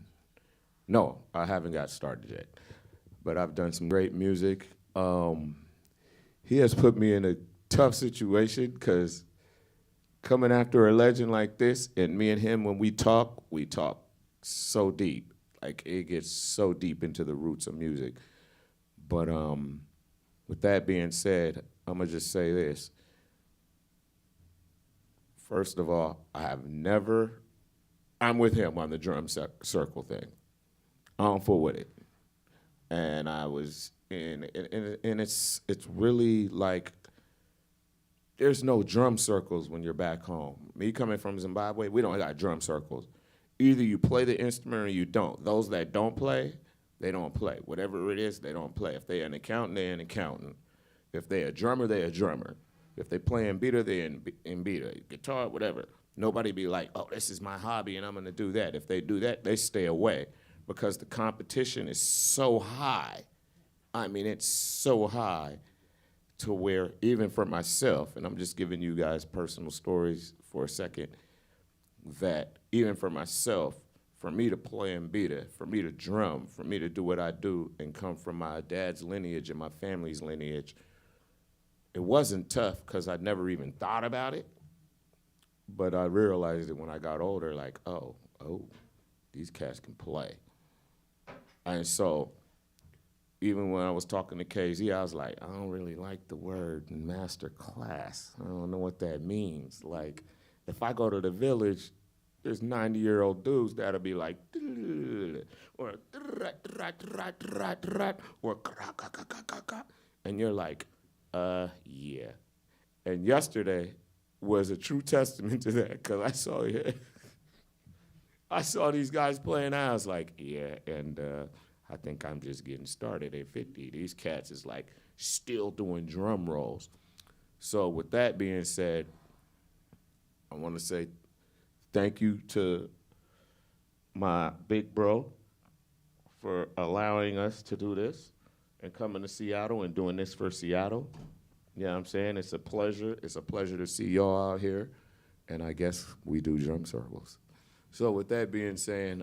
got started yet, but I've done some great music. He has put me in a tough situation because coming after a legend like this, and me and him, when we talk so deep. Like, it gets so deep into the roots of music. But with that being said, I'm going to just say this. First of all, I'm with him on the drum circle thing. I'm full with it. And I was and it's really like, there's no drum circles when you're back home. Me coming from Zimbabwe, we don't got drum circles. Either you play the instrument or you don't. Those that don't play, they don't play. Whatever it is, they don't play. If they're an accountant, they're an accountant. If they're a drummer, they're a drummer. If they play in beater, they're in beater. Guitar, whatever. Nobody be like, oh, this is my hobby and I'm gonna do that. If they do that, they stay away because the competition is so high. I mean, it's so high to where even for myself, and I'm just giving you guys personal stories for a second, that even for myself, for me to play in beater, for me to drum, for me to do what I do and come from my dad's lineage and my family's lineage, it wasn't tough because I'd never even thought about it. But I realized it when I got older, like, oh, these cats can play. And so even when I was talking to KZ, I was like, I don't really like the word Masterclass. I don't know what that means. Like, if I go to the village, there's 90-year-old dudes that'll be like, or and you're like, yeah. And yesterday was a true testament to that, because I saw these guys playing. I was like, yeah, and I think I'm just getting started at 50. These cats is like still doing drum rolls. So with that being said, I want to say thank you to my big bro for allowing us to do this and coming to Seattle and doing this for Seattle. You know what I'm saying? It's a pleasure. It's a pleasure to see y'all out here. And I guess we do drum circles. So with that being said,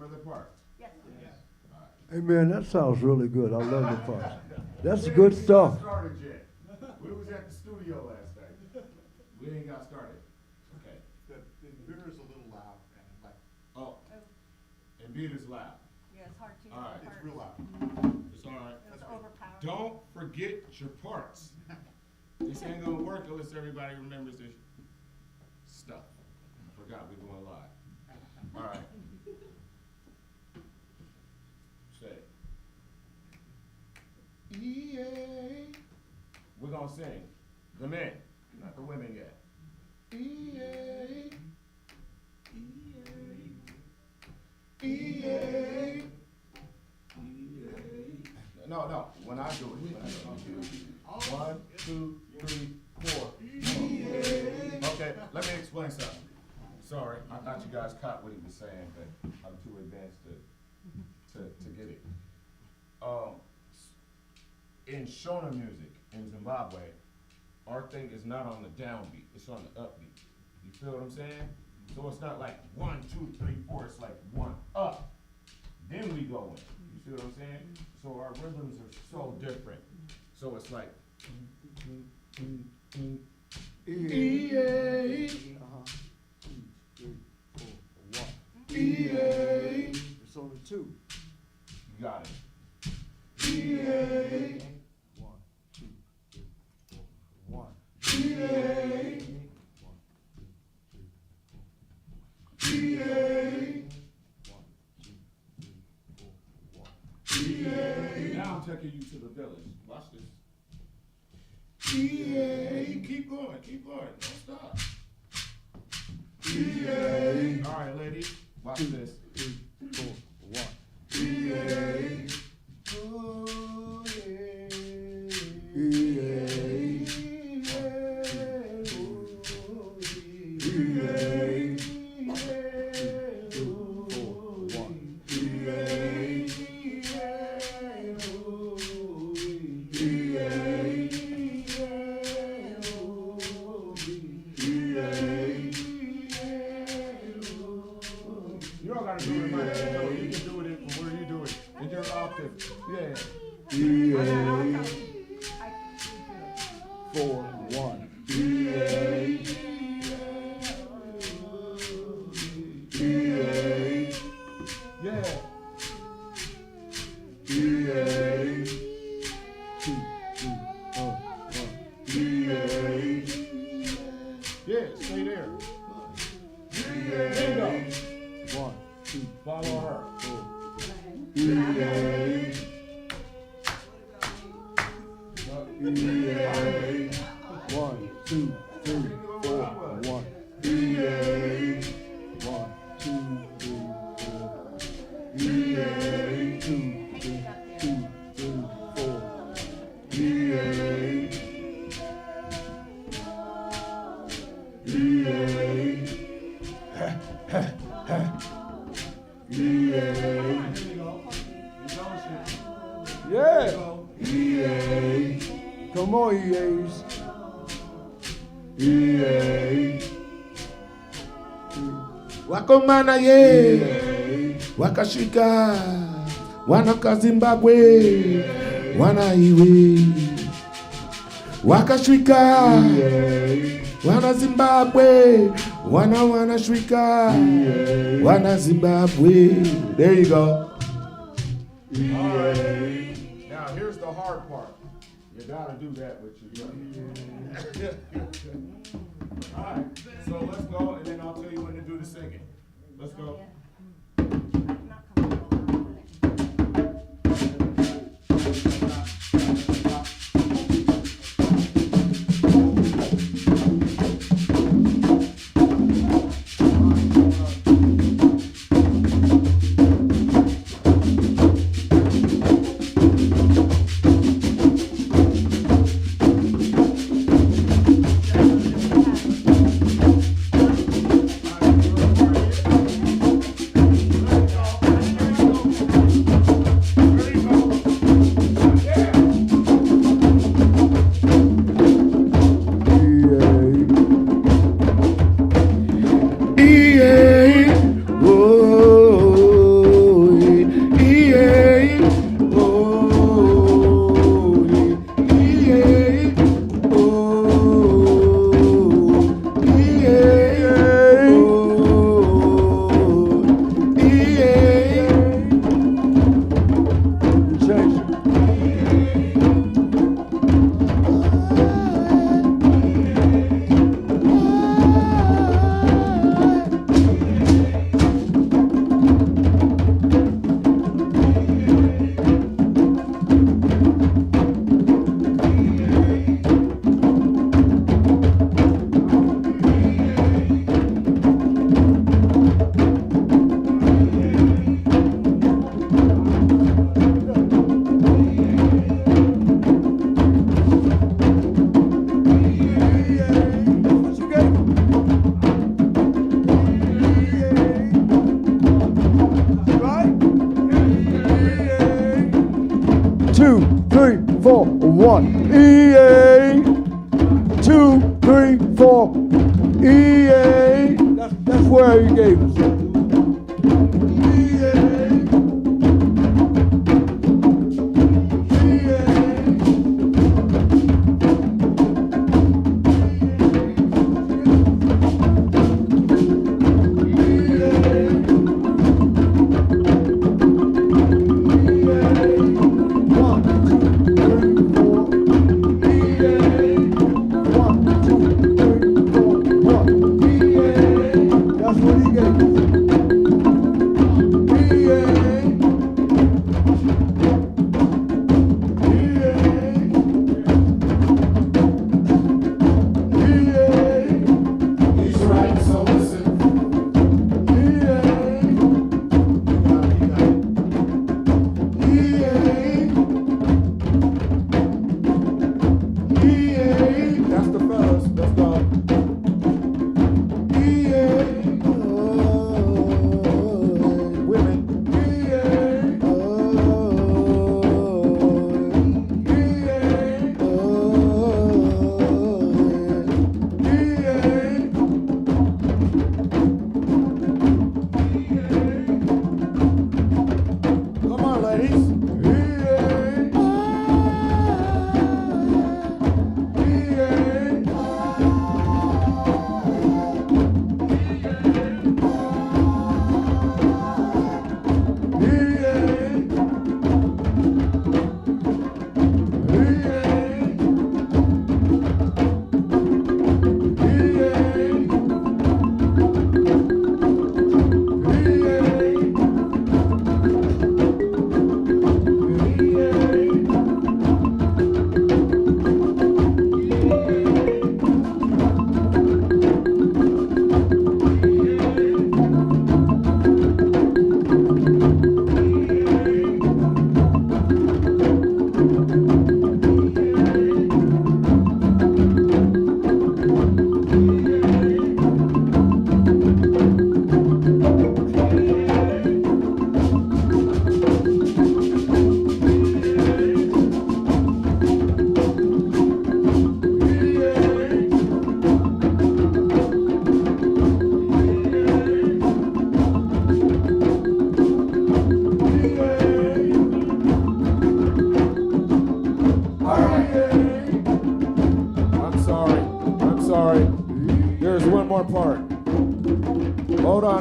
remember the parts? Yes. Hey, man, that sounds really good. I love the parts. That's good stuff. We ain't got started yet. We was at the studio last night. We ain't got started. Okay. The beer is a little loud and like Oh, and beat is loud. Yeah, it's hard to. All right. it's real loud. It's all right. It's overpowered. Don't forget your parts. This ain't gonna work unless everybody remembers their stuff. I forgot we going live. All right. Say. EA. We're gonna sing. The men, not the women yet. EA. EA. EA. No. When I do it. One, two, three, four. Okay, let me explain something. Sorry, I thought you guys caught what he was saying, but I'm too advanced to get it. In Shona music in Zimbabwe, our thing is not on the downbeat, it's on the upbeat. You feel what I'm saying? So it's not like 1, 2, 3, 4, it's like 1 up. Then we go in. You see what I'm saying? So our rhythms are so different. So it's like EA. EA. It's on the 2. You got it. EA. 1, 2, 3, 4, 1. EA. 1, 2, 3, 4. EA. 1, 2, 3, 4, 1. EA. Now I'm taking you to the village. Watch this. EA. Keep going. Don't stop. EA. All right, ladies. Watch this. 2, 3, 4, 1. EA. Oh, yeah. You don't gotta do it in my head, no. You can do it where you do it. In your octave. Yeah. EA. I 4, 1. EA. Yeah. EA. 2, 3, 4, 1. EA. Yeah, stay there. Bingo. 1, 2, Follow her. 4. EA. EA. 1, 2, 3, 4, 1. EA. 1, 2, 3, 4. EA. 2, 3, 2, 3, 4. EA. EA. Yeah. EA. Come on, EAs. EA. Wakomana ye. Wakashika. Wanaka Zimbabwe. Wana iwe. Wakashika. Wana Zimbabwe. Wana shwika. Wana Zimbabwe. There you go. All right. Now here's the hard part. You gotta do that with your drum. All right. So let's go, and then I'll tell you when to do the singing. Let's go. not comfortable. All right. 1. E-A. 2, 3, 4. E-A. That's where he gave us. E-A.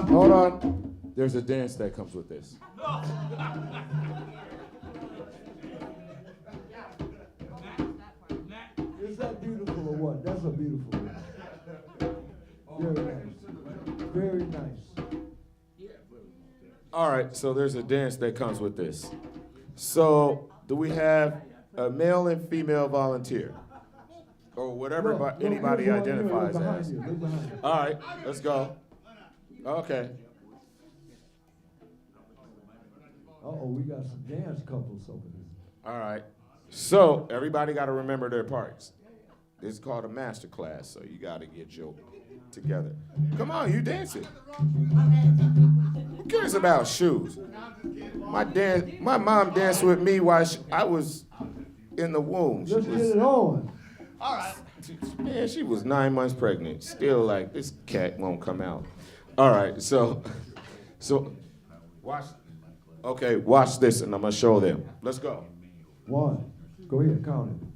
Hold on. There's a dance that comes with this. Is that beautiful or what? That's a beautiful one. Very nice. Very nice. All right, so there's a dance that comes with this. So do we have a male and female volunteer? Or whatever anybody identifies as. All right, let's go. Okay. Uh-oh, we got some dance couples over here. All right. So everybody got to remember their parts. This is called a Masterclass, so you got to get your together. Come on, you dancing. Who cares about shoes? My mom danced with me while I was in the womb. Let's get it on. All right. Man, she was 9 months pregnant. Still like, this cat won't come out. All right, so watch. Okay, watch this, and I'm gonna show them. Let's go. 1. Go ahead, count it.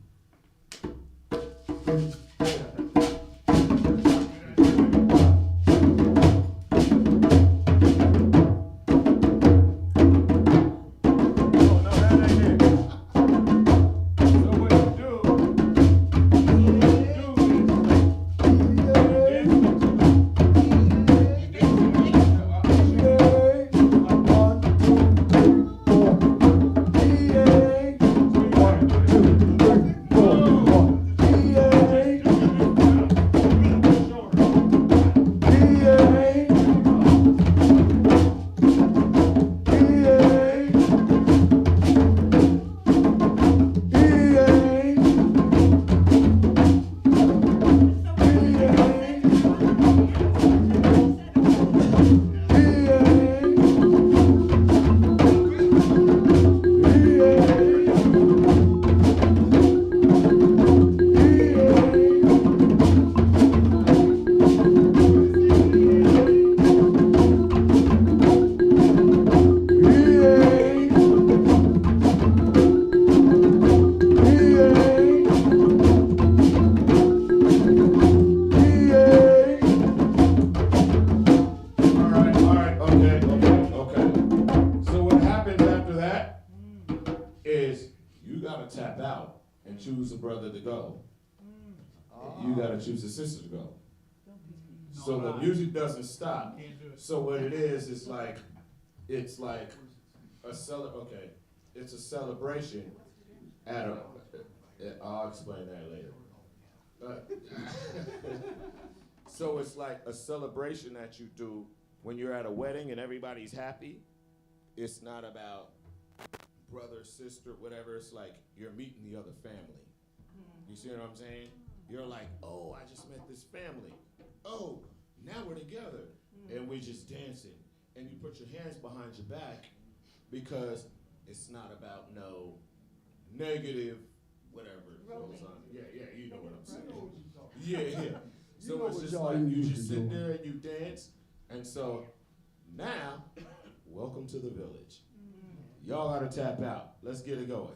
gotta tap out and choose a brother to go. You gotta choose a sister to go. So the music doesn't stop. So what it is, it's like a it's a celebration at a, I'll explain that later. So it's like a celebration that you do when you're at a wedding and everybody's happy. It's not about brother, sister, whatever. It's like you're meeting the other family. You see what I'm saying? You're like, oh, I just met this family. Oh, now we're together. And we're just dancing. And you put your hands behind your back because it's not about no negative, whatever goes on. Yeah, you know what I'm saying. Yeah. So it's just like you just sit there and you dance. And so now, welcome to the village. Y'all gotta tap out. Let's get it going.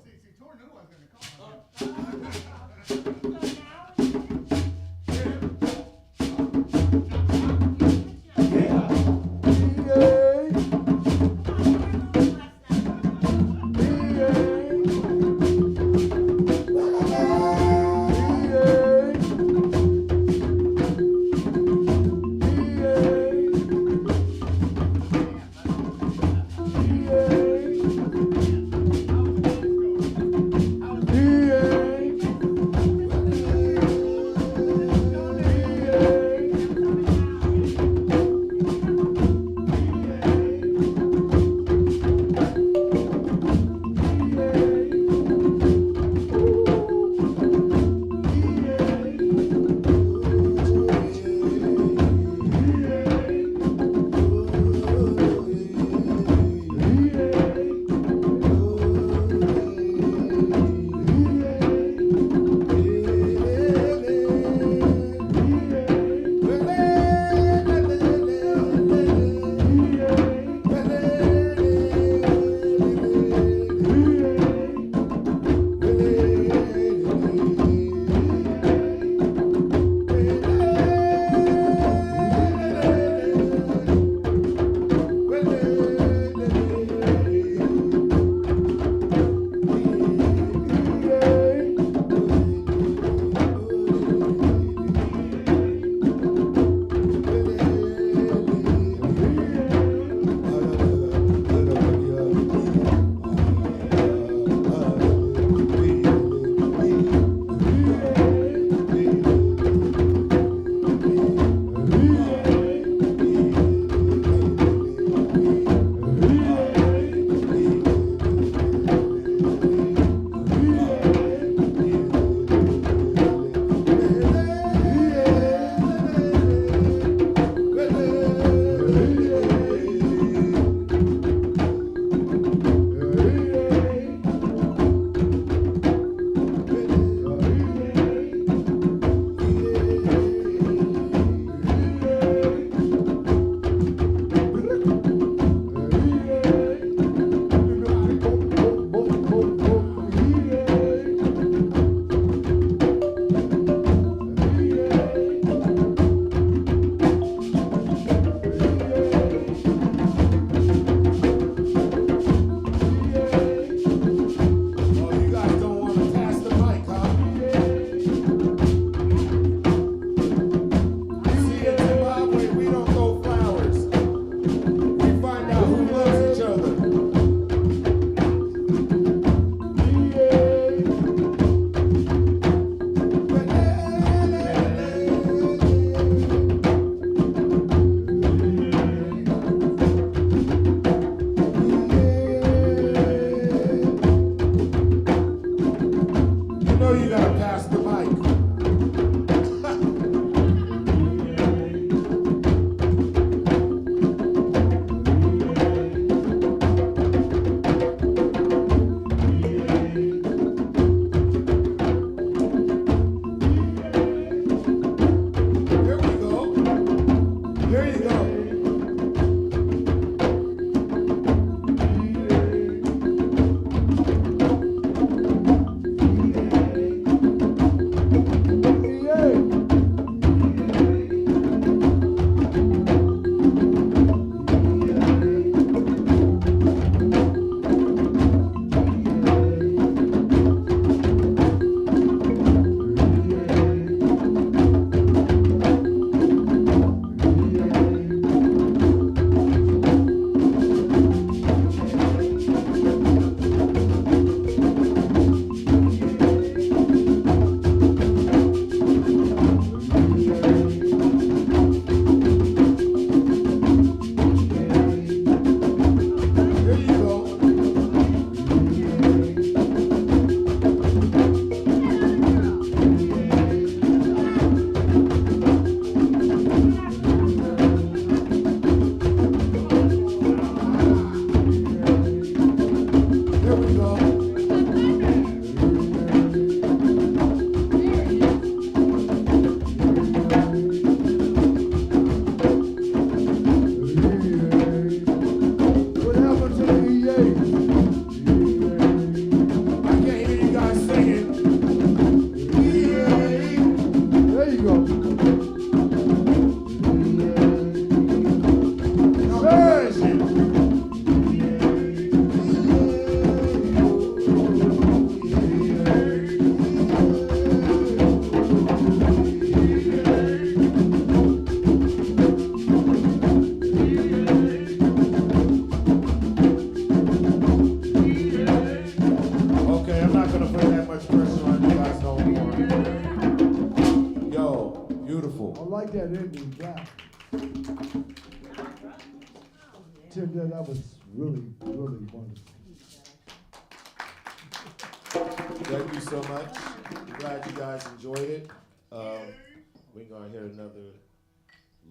Thank you so much. I'm glad you guys enjoyed it. We're gonna hear another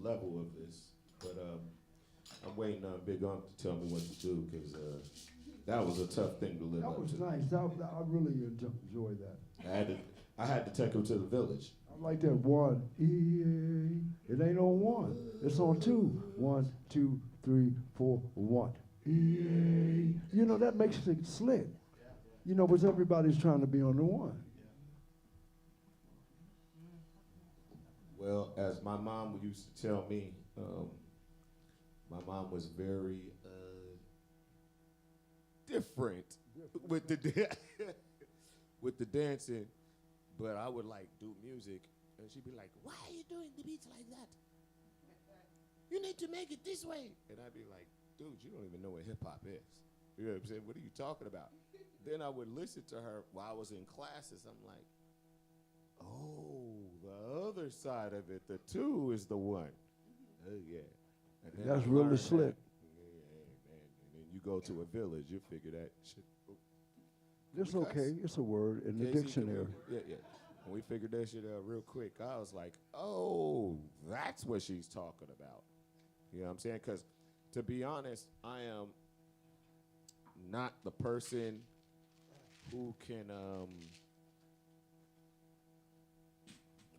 level of this, but I'm waiting on Big Unc to tell me what to do because that was a tough thing to live That up was to. nice. I really enjoyed that. I had to take him to the village. I like that one. It ain't on one. It's on two. 1, 2, 3, 4, 1. You know, that makes it slick. You know, because everybody's trying to be on the one. Well, as my mom used to tell me, my mom was very different with the with the dancing, but I would like do music, and she'd be like, "Why are you doing the beats like that? You need to make it this way." And I'd be like, "Dude, you don't even know what hip hop is. You know what I'm saying? What are you talking about?" Then I would listen to her while I was in classes. I'm like, "Oh, the other side of it, the 2 is the 1. Oh yeah." And then That's I really learned slick. that. Yeah, man. And then you go to a village, you figure that shit. It's okay. It's a word in the Jay-Z, dictionary. Yeah. And we figured that shit out real quick. I was like, oh, that's what she's talking about. You know what I'm saying? Because to be honest, I am not the person who can,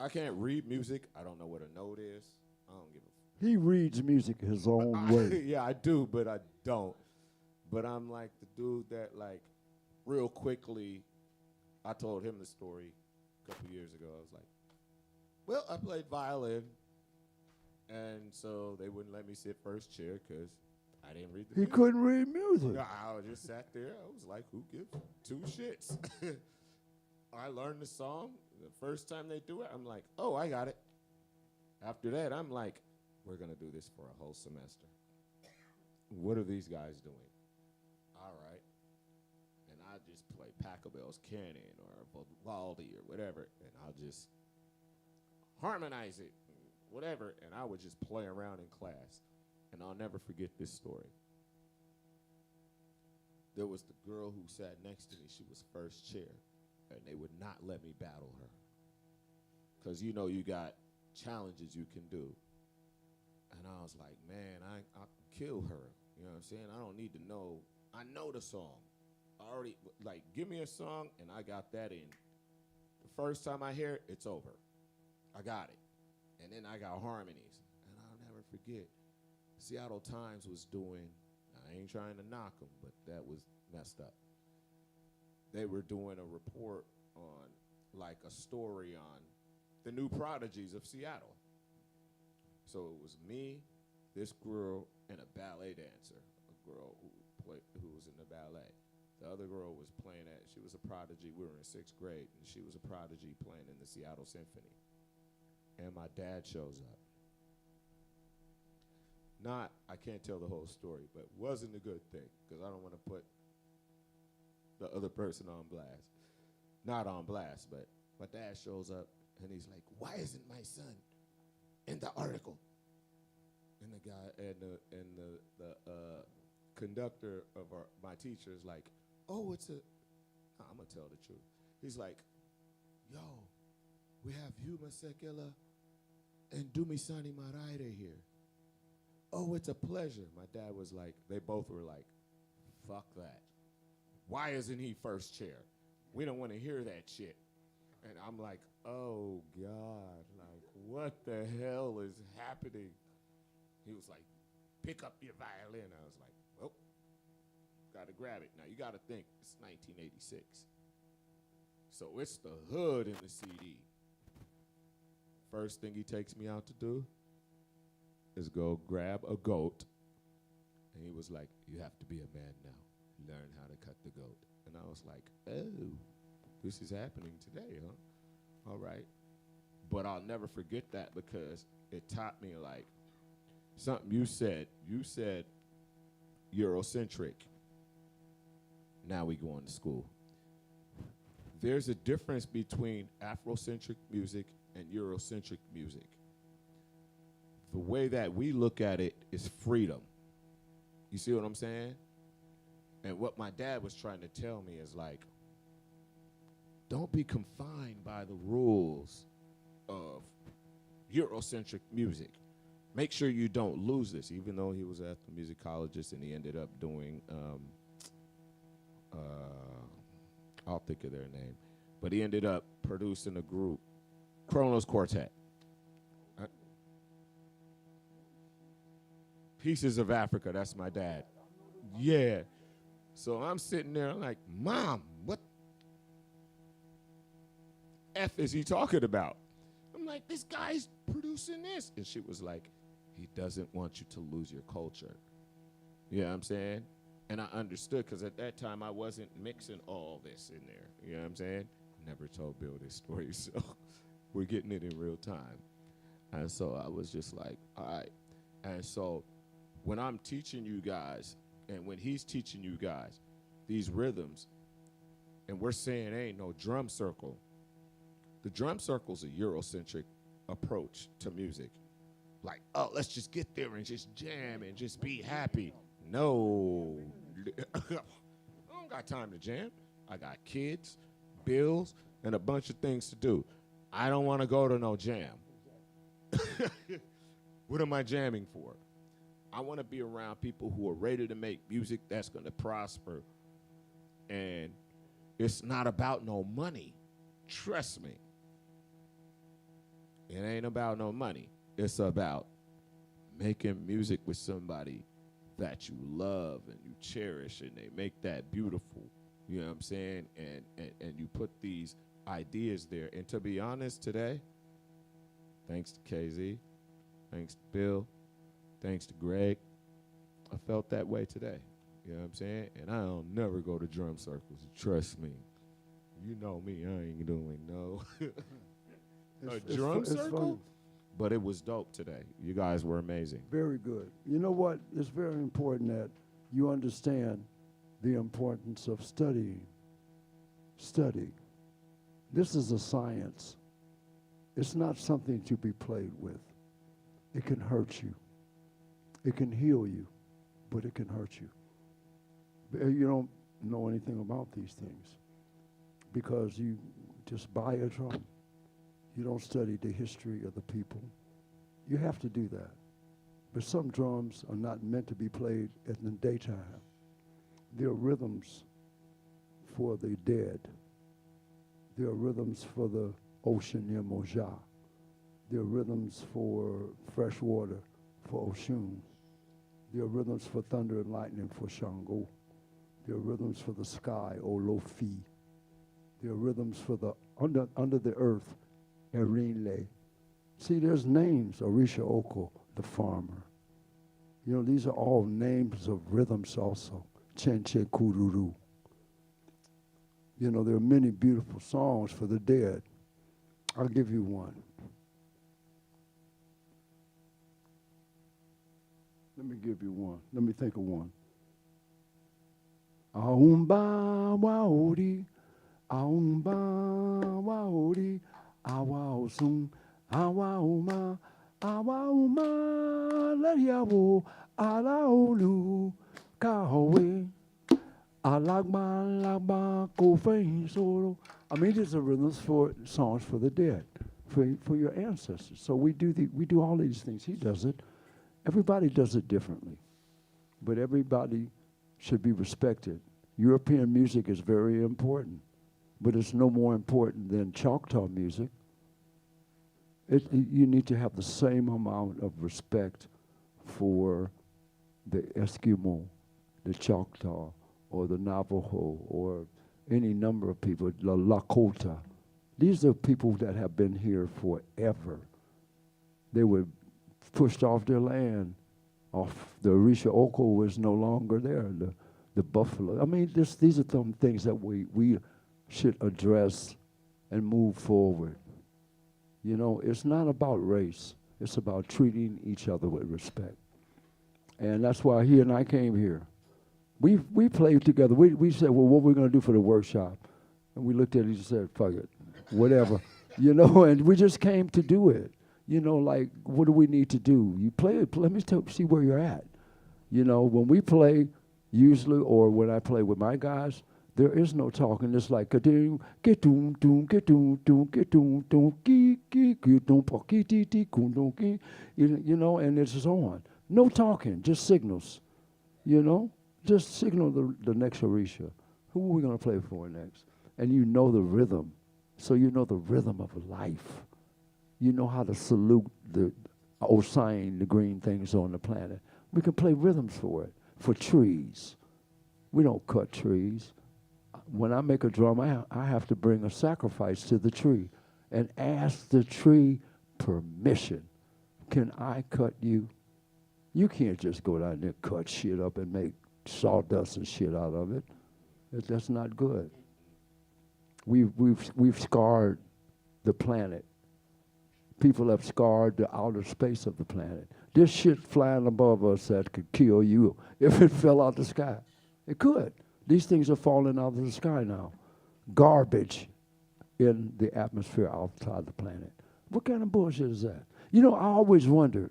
I can't read music. I don't know what a note is. I don't give a He reads music his own way. Yeah, I do, but I don't. But I'm like the dude that, like, real quickly, I told him the story a couple years ago. I was like, well, I played violin, and so they wouldn't let me sit first chair because I didn't read the He music. couldn't read music. I just sat there. I was like, who gives 2 shits? I learned the song. The first time they do it, I'm like, oh, I got it. After that, I'm like, we're going to do this for a whole semester. What are these guys doing? All right. And I just play Pachelbel's Canon or Vivaldi or whatever, and I'll just harmonize it, whatever, and I would just play around in class. And I'll never forget this story. There was the girl who sat next to me. She was first chair, and they would not let me battle her. Because, you know, you got challenges you can do. And I was like, man, I'll kill her. You know what I'm saying? I don't need to know. I know the song. I already, like, give me a song, and I got that in. The first time I hear it, it's over. I got it. And then I got harmonies. And I'll never forget. Seattle Times was doing, I ain't trying to knock them, but that was messed up. They were doing a report on, like, a story on the new prodigies of Seattle. So it was me, this girl, and a ballet dancer, a girl who was in the ballet. The other girl was playing she was a prodigy. We were in 6th grade, and she was a prodigy playing in the Seattle Symphony. And my dad shows up. I can't tell the whole story, but wasn't a good thing, because I don't want to put the other person on blast. Not on blast, but my dad shows up, and he's like, why isn't my son in the article? And the guy, and the conductor of my teacher is like, oh, I'm going to tell the truth. He's like, yo, we have Huma Sekela and Dumisani Maraire here. Oh, it's a pleasure. My dad was like, they both were like, fuck that. Why isn't he first chair? We don't want to hear that shit. And I'm like, oh, God, like, what the hell is happening? He was like, pick up your violin. I was like, well, got to grab it. Now, you got to think, it's 1986. So it's the hood in the CD. First thing he takes me out to do is go grab a goat. And he was like, you have to be a man now. Learn how to cut the goat. And I was like, oh, this is happening today, huh? All right. But I'll never forget that because it taught me, like, something you said. You said Eurocentric. Now we going to school. There's a difference between Afrocentric music and Eurocentric music. The way that we look at it is freedom. You see what I'm saying? And what my dad was trying to tell me is like, don't be confined by the rules of Eurocentric music. Make sure you don't lose this, even though he was at the musicologist and he ended up doing, I'll think of their name, but he ended up producing a group, Kronos Quartet. Pieces of Africa, that's my dad. Yeah. So I'm sitting there, I'm like, Mom, what F is he talking about? I'm like, this guy's producing this. And she was like, he doesn't want you to lose your culture. You know what I'm saying? And I understood, because at that time I wasn't mixing all this in there. You know what I'm saying? Never told Bill this story, so we're getting it in real time. And so I was just like, all right. And so when I'm teaching you guys, and when he's teaching you guys these rhythms, and we're saying ain't no drum circle, the drum circle's a Eurocentric approach to music. Like, oh, let's just get there and just jam and just be happy. No. I don't got time to jam. I got kids, bills, and a bunch of things to do. I don't want to go to no jam. What am I jamming for? I want to be around people who are ready to make music that's going to prosper. And it's not about no money. Trust me. It ain't about no money. It's about making music with somebody that you love and you cherish, and they make that beautiful. You know what I'm saying? And you put these ideas there. And to be honest, today, thanks to KZ, thanks to Bill, thanks to Greg, I felt that way today. You know what I'm saying? And I'll never go to drum circles. Trust me. You know me. I ain't doing no a drum circle. But it was dope today. You guys were amazing. Very good. You know what? It's very important that you understand the importance of studying. Study. This is a science. It's not something to be played with. It can hurt you. It can heal you, but it can hurt you. You don't know anything about these things because you just buy a drum. You don't study the history of the people. You have to do that. But some drums are not meant to be played in the daytime. There are rhythms for the dead. There are rhythms for the ocean near Moja. There are rhythms for fresh water for Oshun. There are rhythms for thunder and lightning for Shango. There are rhythms for the sky, Olofi. There are rhythms for the under the earth, Erinle. See, there's names, Orisha Oko, the farmer. You know, these are all names of rhythms also. Chenche Kururu. You know, there are many beautiful songs for the dead. I'll give you one. Let me give you one. Let me think of one. Aumba waori, aumba waori, awaosum, awauma, awauma, leriawo, alaolu, kahoe, alagba, lagba, kofei solo. I mean, these are rhythms for songs for the dead, for your ancestors. So we do all these things. He does it. Everybody does it differently, but everybody should be respected. European music is very important, but it's no more important than Choctaw music. You need to have the same amount of respect for the Eskimo, the Choctaw, or the Navajo, or any number of people, the Lakota. These are people that have been here forever. They were pushed off their land. The Orisha Oko was no longer there. The buffalo. I mean, these are some things that we should address and move forward. You know, it's not about race. It's about treating each other with respect. And that's why he and I came here. We played together. We said, well, what are we going to do for the workshop? And we looked at it and said, fuck it, whatever. You know, and we just came to do it. You know, like, what do we need to do? You play it. Let me see where you're at. You know, when we play, usually, or when I play with my guys, There is no talking. It's like ka-doom, get-doom, doom, get-doom, doom, get-doom, doom, get-doom, pa-ki-ti-ti-kun-doom-ki. You know, and it's just on. No talking, just signals. You know, just signal the next Orisha. Who are we going to play for next? And you know the rhythm. So you know the rhythm of life. You know how to salute the Osine, the green things on the planet. We can play rhythms for it, for trees. We don't cut trees. When I make a drum, I have to bring a sacrifice to the tree and ask the tree permission. Can I cut you? You can't just go down there and cut shit up and make sawdust and shit out of it. That's not good. We've scarred the planet. People have scarred the outer space of the planet. This shit flying above us that could kill you if it fell out the sky. It could. These things are falling out of the sky now. Garbage in the atmosphere outside the planet. What kind of bullshit is that? You know, I always wondered.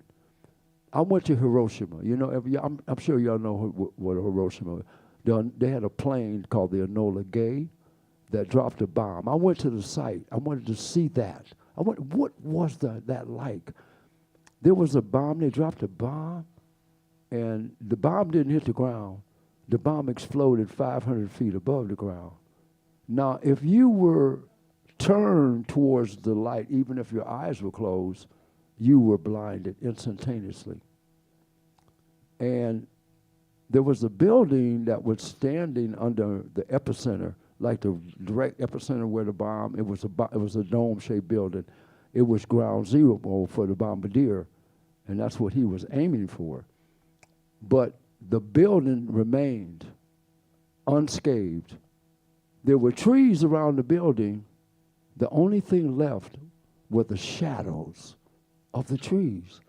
I went to Hiroshima. You know, I'm sure y'all know what Hiroshima is. They had a plane called the Enola Gay that dropped a bomb. I went to the site. I wanted to see that. What was that like? There was a bomb. They dropped a bomb, and the bomb didn't hit the ground. The bomb exploded 500 feet above the ground. Now, if you were turned towards the light, even if your eyes were closed, you were blinded instantaneously. And there was a building that was standing under the epicenter, like the direct epicenter where the bomb, it was a dome-shaped building. It was ground zero for the bombardier, and that's what he was aiming for. But the building remained unscathed. There were trees around the building. The only thing left were the shadows of the trees.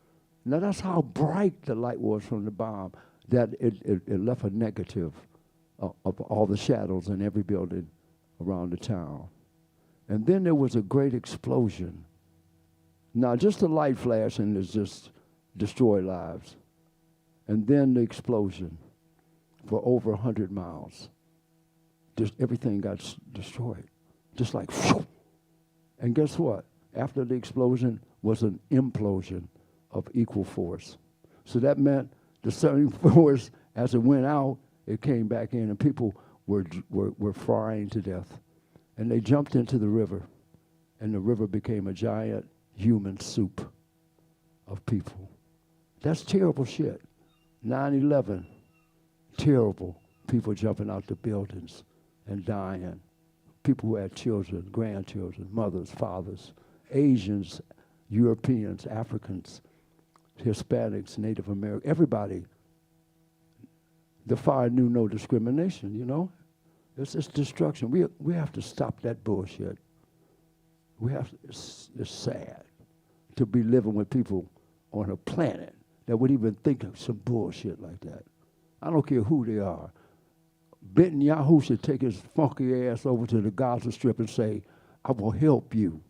Now that's how bright the light was from the bomb, that it left a negative of all the shadows in every building around the town. And then there was a great explosion. Now just a light flash and it's just destroyed lives. And then the explosion for over 100 miles. Just everything got destroyed. Just like, whew. And guess what? After the explosion was an implosion of equal force. So that meant the same force, as it went out, it came back in, and people were frying to death. And they jumped into the river, and the river became a giant human soup of people. That's terrible shit. 9/11, terrible. People jumping out the buildings and dying. People who had children, grandchildren, mothers, fathers, Asians, Europeans, Africans, Hispanics, Native Americans, everybody. The fire knew no discrimination, you know? It's destruction. We have to stop that bullshit. It's sad to be living with people on a planet that would even think of some bullshit like that. I don't care who they are. Benton Yahoo should take his funky ass over to the Gaza Strip and say, I will help you.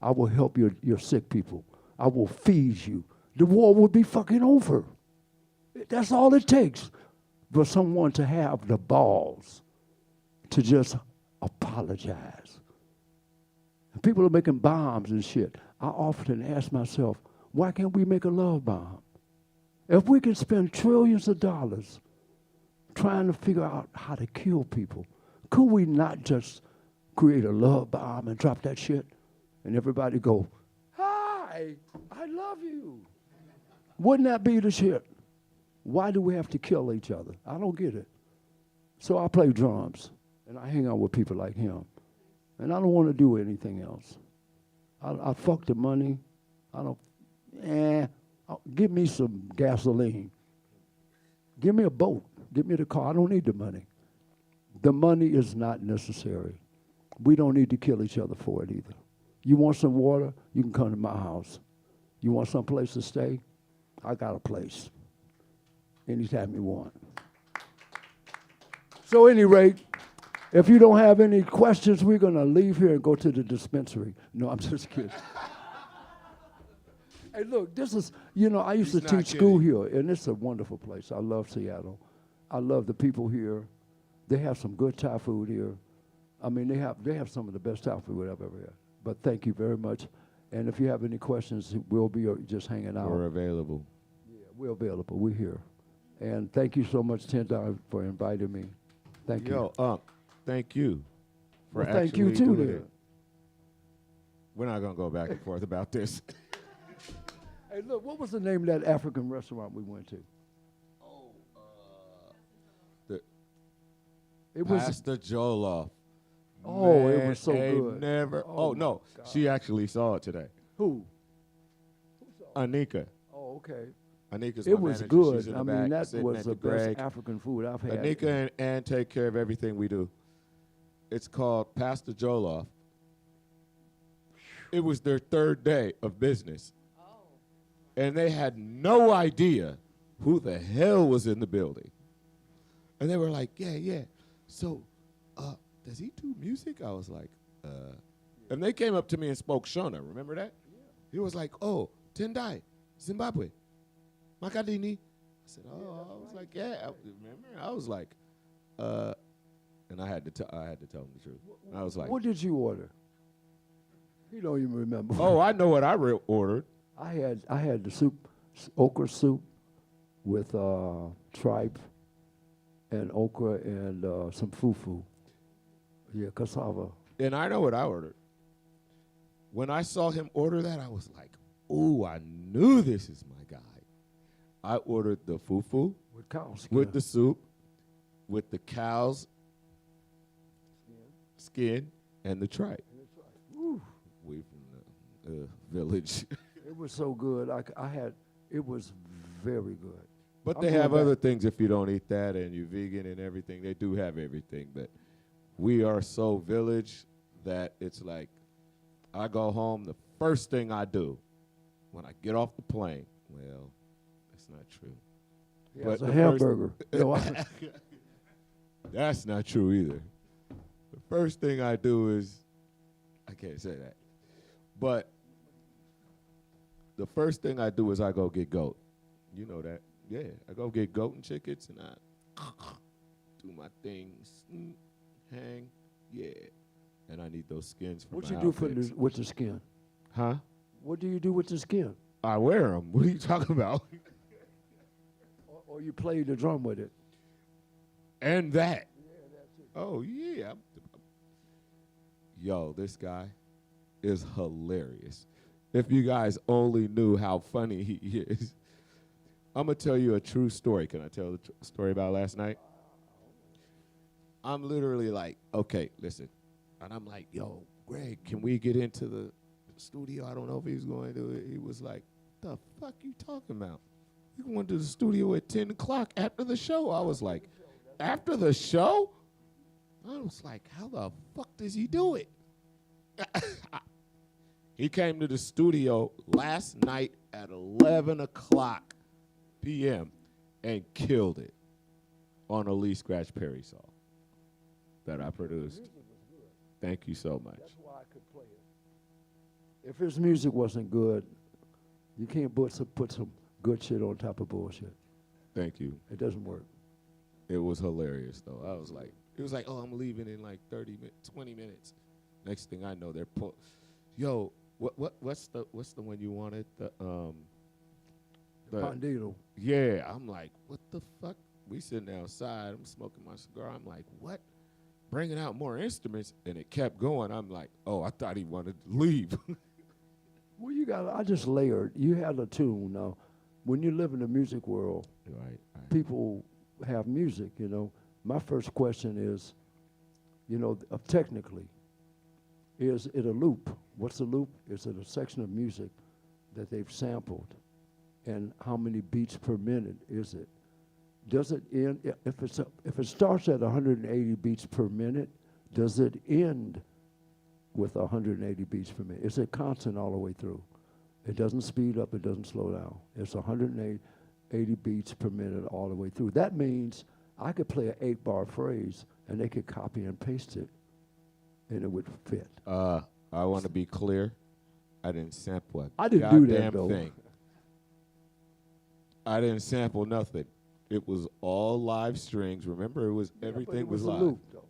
I will help your sick people. I will feed you. The war would be fucking over. That's all it takes for someone to have the balls to just apologize. And people are making bombs and shit. I often ask myself, why can't we make a love bomb? If we can spend trillions of dollars trying to figure out how to kill people, could we not just create a love bomb and drop that shit and everybody go, hi, I love you? Wouldn't that be the shit? Why do we have to kill each other? I don't get it. So I play drums and I hang out with people like him. And I don't want to do anything else. I fuck the money. Give me some gasoline. Give me a boat. Give me the car. I don't need the money. The money is not necessary. We don't need to kill each other for it either. You want some water? You can come to my house. You want some place to stay? I got a place. Anytime you want. So at any rate, if you don't have any questions, we're going to leave here and go to the dispensary. No, I'm just kidding. Hey, look, this is, I used to teach school here, and it's a wonderful place. I love Seattle. I love the people here. They have some good Thai food here. I mean, they have some of the best Thai food I've ever had. But thank you very much. And if you have any questions, we'll be just hanging out. We're available. Yeah, we're available. We're here. And thank you so much, Tendai, for inviting me. Thank you. Yo, thank you for Well, thank you actually too, doing then. it. We're not gonna go back and forth about this. Hey, look, what was the name of that African restaurant we went to? It was. Pastor Jollof. Oh, it Man, was so ain't good. Never. Oh, Oh, no, my she actually saw it today. Who? Anika. Oh, okay. Anika's It my was manager. She's good. in I the mean, back, that sitting was at the Greg. best African food I've had. Anika and Ann take care of everything we do. It's called Pastor Jollof. It was their third day of business. And they had no idea who the hell was in the building. And they were like, yeah. So, does he do music? I was like, And they came up to me and spoke Shona. Remember that? Yeah. He was like, oh, Tendai, Zimbabwe, Makadini. I said, oh, I was like, yeah. I remember? I was like, and I had to tell him the truth. I was like, What did you order? You don't even remember. oh, I know what I ordered. I had the soup, okra soup with tripe and okra and some fufu. Yeah, cassava. And I know what I ordered. When I saw him order that, I was like, ooh, I knew this is my guy. I ordered the fufu With cow skin. with the soup, with the cow's skin and the tripe. Woo. We from the village. It was so good. It was very good. But I'm they going have back. other things if you don't eat that and you're vegan and everything. They do have everything. But we are so village that it's like I go home, the first thing I do when I get off the plane, well, that's not true. Yeah, But it's a the hamburger. That's not true either. The first thing I do is, I can't say that, but the first thing I do is I go get goat. You know that. Yeah, I go get goat and chickens and I do my things, hang, yeah. And I need those skins for What my you do outfits. with the skin? Huh? What do you do with the skin? I wear them. What are you talking about? Or you play the drum with it? And that. Oh, yeah. Yo, this guy is hilarious. If you guys only knew how funny he is. I'm going to tell you a true story. Can I tell the story about last night? I'm literally like, okay, listen. And I'm like, yo, Greg, can we get into the studio? I don't know if he's going to do it. He was like, the fuck you talking about? You going to the studio at 10 o'clock after the show. I was like, after the show? I was like, how the fuck does he do it? He came to the studio last night at 11 o'clock p.m. and killed it on a Lee Scratch Perry song that I produced. Thank you so much. That's why I could play it. If his music wasn't good, you can't put some good shit on top of bullshit. Thank you. It doesn't work. It was hilarious, though. I was like, it was like, oh, I'm leaving in like 20 minutes. Next thing I know, they're yo, what's the one you wanted? The Pandito. Yeah, I'm like, what the fuck? We sitting outside, I'm smoking my cigar. I'm like, what? Bringing out more instruments, and it kept going. I'm like, oh, I thought he wanted to leave. Well, I just layered. You had a tune. Now, when you live in the music world, Right. people have music, My first question is, technically, is it a loop? What's a loop? Is it a section of music that they've sampled? And how many beats per minute is it? Does it end, if it starts at 180 beats per minute, does it end with 180 beats per minute? Is it constant all the way through? It doesn't speed up, it doesn't slow down. It's 180 beats per minute all the way through. That means I could play an 8-bar phrase and they could copy and paste it and it would fit. I want to be clear. I didn't sample a I didn't do that, goddamn though. thing. I didn't sample nothing. It was all live strings. Remember, it was Yeah, but everything it was live. a loop, though.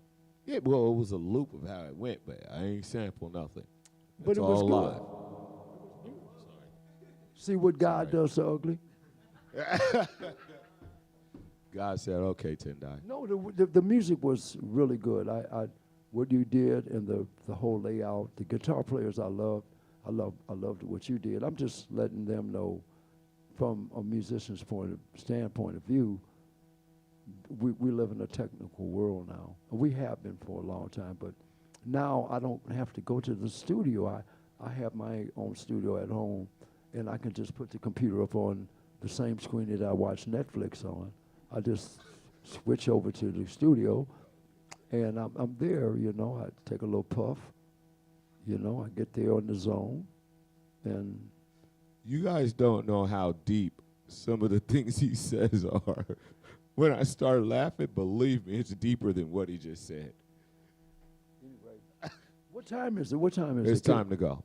Yeah, well, it was a loop of how it went, but I ain't sample nothing. But It's it was all good. live. See what God Sorry. does to ugly? God said, "Okay, Tendai." No, the music was really good. What you did and the whole layout, the guitar players I loved. I loved what you did. I'm just letting them know, from a musician's standpoint of view, we live in a technical world now. We have been for a long time, but now I don't have to go to the studio. I have my own studio at home, and I can just put the computer up on the same screen that I watch Netflix on. I just switch over to the studio, and I'm there, you know. I take a little puff, you know. I get there on the zone, and You guys don't know how deep some of the things he says are. When I start laughing, believe me, it's deeper than what he just said. what time is it? What time is it? It's time to go.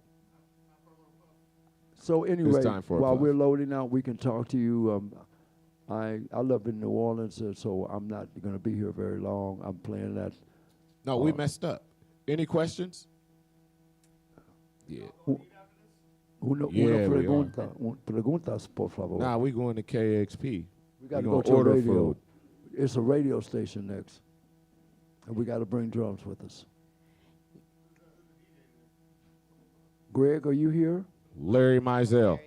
So anyway, time for a while puff. we're loading out, we can talk to you. I live in New Orleans, so I'm not going to be here very long. I'm playing that. No, we messed up. Any questions? Yeah. Una Yeah, we pregunta, preguntas, por favor. Nah, we going to KXP. we got to gonna go to order radio. food. It's a radio station next, and we got to bring drums with us. Greg, are you here? Larry Mizell.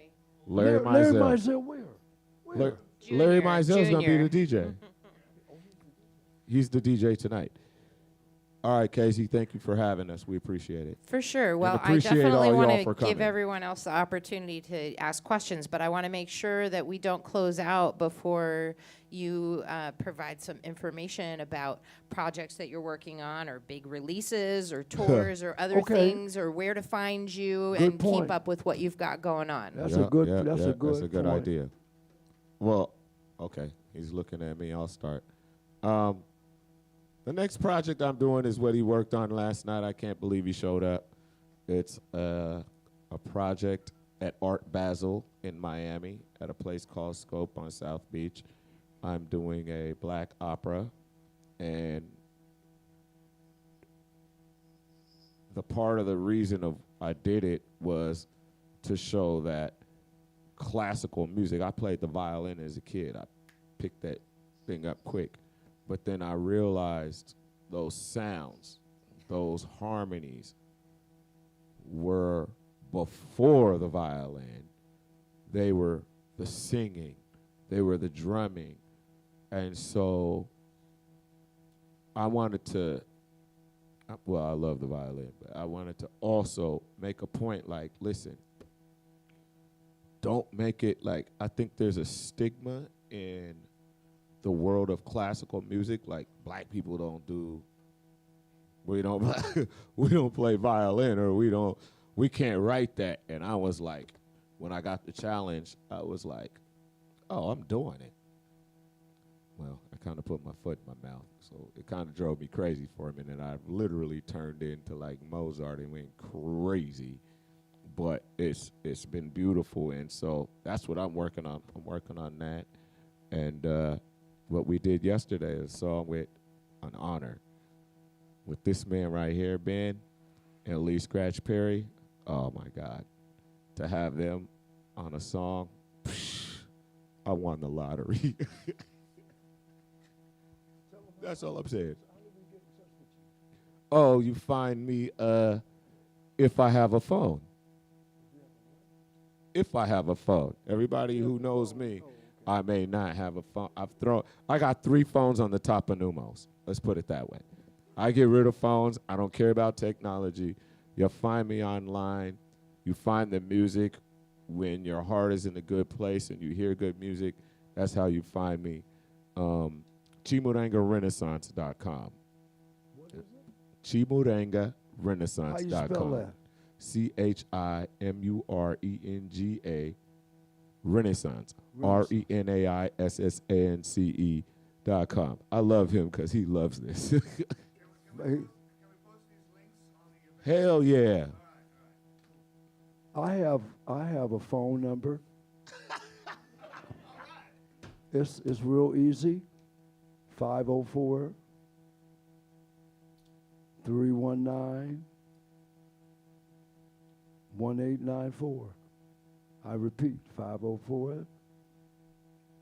Larry Larry Mizell. Mizell, where? Where? Larry Mizell's going to be Junior. the DJ. He's the DJ tonight. All right, Casey, thank you for having us. We appreciate it. For sure. Well, I appreciate definitely all want y'all for to give coming. everyone else the opportunity to ask questions, but I want to make sure that we don't close out before you provide some information about projects that you're working on, or big releases, or tours, or other Okay. things, or where to find you Good and point. keep up with what you've got going on. That's a good. That's a good. That's a good point. idea. Well, okay, he's looking at me. I'll start. The next project I'm doing is what he worked on last night. I can't believe he showed up. It's a project at Art Basel in Miami at a place called Scope on South Beach. I'm doing a black opera, and the part of the reason of I did it was to show that classical music. I played the violin as a kid. I picked that thing up quick. But then I realized those sounds, those harmonies were before the violin. They were the singing. They were the drumming. And so I wanted to, well, I love the violin, but I wanted to also make a point like, listen, don't make it like, I think there's a stigma in the world of classical music, like black people we don't play violin, or we can't write that. And I was like, when I got the challenge, I was like, oh, I'm doing it. Well, I kind of put my foot in my mouth, so it kind of drove me crazy for a minute. I literally turned into like Mozart and went crazy. But it's been beautiful, and so that's what I'm working on. I'm working on that, and what we did yesterday is a song with an honor with this man right here, Ben, and Lee Scratch Perry. Oh my God, to have them on a song, I won the lottery. That's all I'm saying. Oh, you find me if I have a phone. If I have a phone. Everybody who knows me, I may not have a phone. I got 3 phones on the top of Numos. Let's put it that way. I get rid of phones. I don't care about technology. You'll find me online. You find the music when your heart is in a good place and you hear good music. That's how you find me. Chimurengarenaissance.com. What is it? Chimurengarenaissance.com. How you spell that? CHIMURENGA Renaissance. RENAISSANCE.com. I love him because he loves this. Hell yeah. I have a phone number. It's real easy. 504 319 1894. I repeat, 504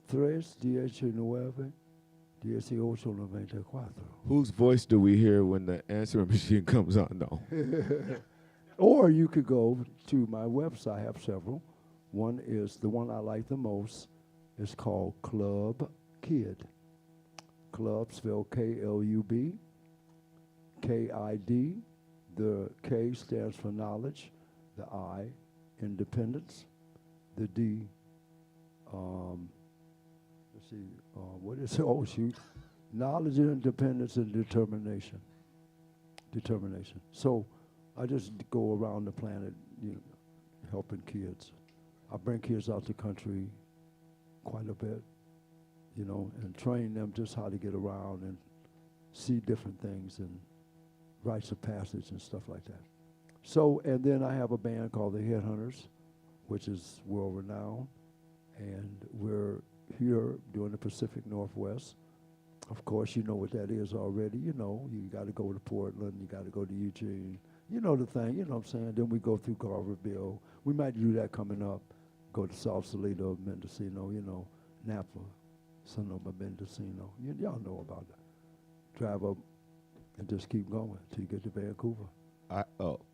319 1894. Whose voice do we hear when the answering machine comes on, though? Or you could go to my website. I have several. One is the one I like the most. It's called Club Kid. Club spelled Klub, KID. The K stands for knowledge. The I, independence. The D, let's see, what is it? Oh, shoot. Knowledge, independence, and determination. Determination. So I just go around the planet, helping kids. I bring kids out the country quite a bit, and train them just how to get around and see different things and rites of passage and stuff like that. So, and then I have a band called the Headhunters, which is world renowned, and we're here doing the Pacific Northwest. Of course, you know what that is already. You got to go to Portland, you got to go to Eugene. You know the thing, you know what I'm saying? Then we go through Garverville. We might do that coming up. Go to Sausalito, Mendocino, Napa, Sonoma, Mendocino. Y'all know about that. Drive up and just keep going till you get to Vancouver.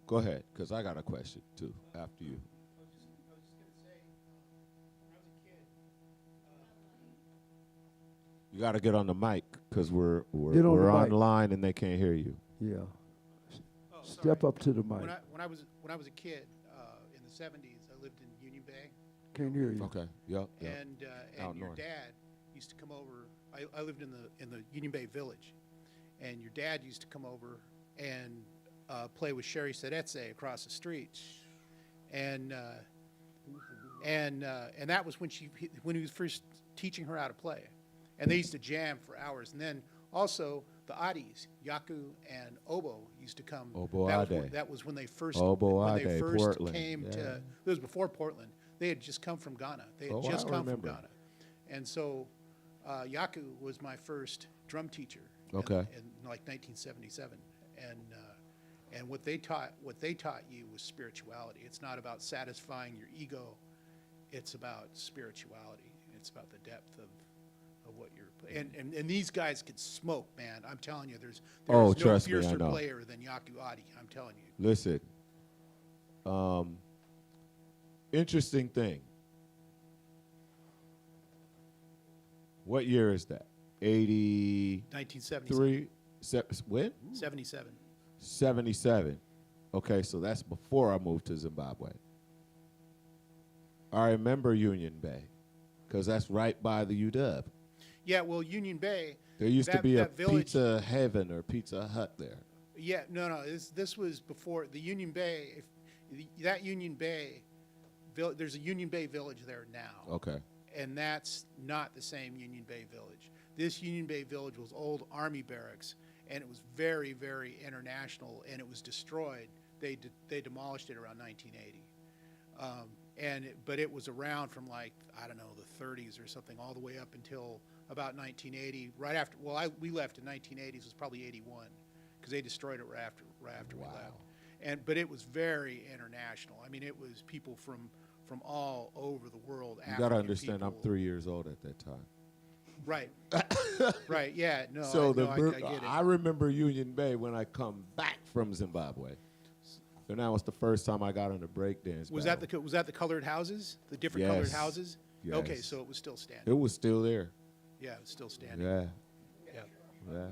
Go ahead, because I got a question, too, after you. I was just going to say, when I was a kid, You got to get on the mic, because we're Get on the mic. online and they can't hear you. Yeah. oh, Step sorry. up to the mic. When I was a kid in the 70s, I lived in Union Bay, Can't hear you. Okay, yep. and Out your north. dad used to come over. I lived in the Union Bay Village, and your dad used to come over and play with Sherry Sedetse across the street, and that was when he was first teaching her how to play, and they used to jam for hours. And then also the Adis, Yaku and Obo, used to come. Obo Ade. That was when they first Obo Ade, Portland. came Yeah. to. It was before Portland. They had just come from Ghana. They had Oh, just I come remember. from Ghana, and so Yaku was my first drum teacher. Okay. In like 1977, and what they taught you was spirituality. It's not about satisfying your ego. It's about spirituality. It's about the depth of what you're and these guys could smoke, man. I'm telling you, there's Oh, no trust me, I fiercer know. player than Yaku Adi. I'm telling you. Listen, interesting thing. What year is that? 83? 1977. When? 77. 77. Okay, so that's before I moved to Zimbabwe. I remember Union Bay, because that's right by the UW. Yeah, well, Union Bay. There used to that- be a that village- Pizza Heaven or Pizza Hut there. Yeah, no. This was before the Union Bay. That Union Bay, there's a Union Bay Village there now. Okay. And that's not the same Union Bay Village. This Union Bay Village was old Army barracks, and it was very, very international, and it was destroyed. They demolished it around 1980. But it was around from like, I don't know, the 30s or something, all the way up until about 1980. Right after, we left in 1980s. It was probably 81, because they destroyed it right after we left. But it was very international. I mean, it was people from all over the world. You got to understand, I'm 3 years old at that time. Right. Right. Yeah. No. So I get it. I remember Union Bay when I come back from Zimbabwe. So now it's the first time I got on a breakdance. Was battle. that the colored houses? The different colored Yes. houses? Yes. Okay, so it was still standing. It was still there. Yeah, it was still standing. Yeah, Yeah. yeah.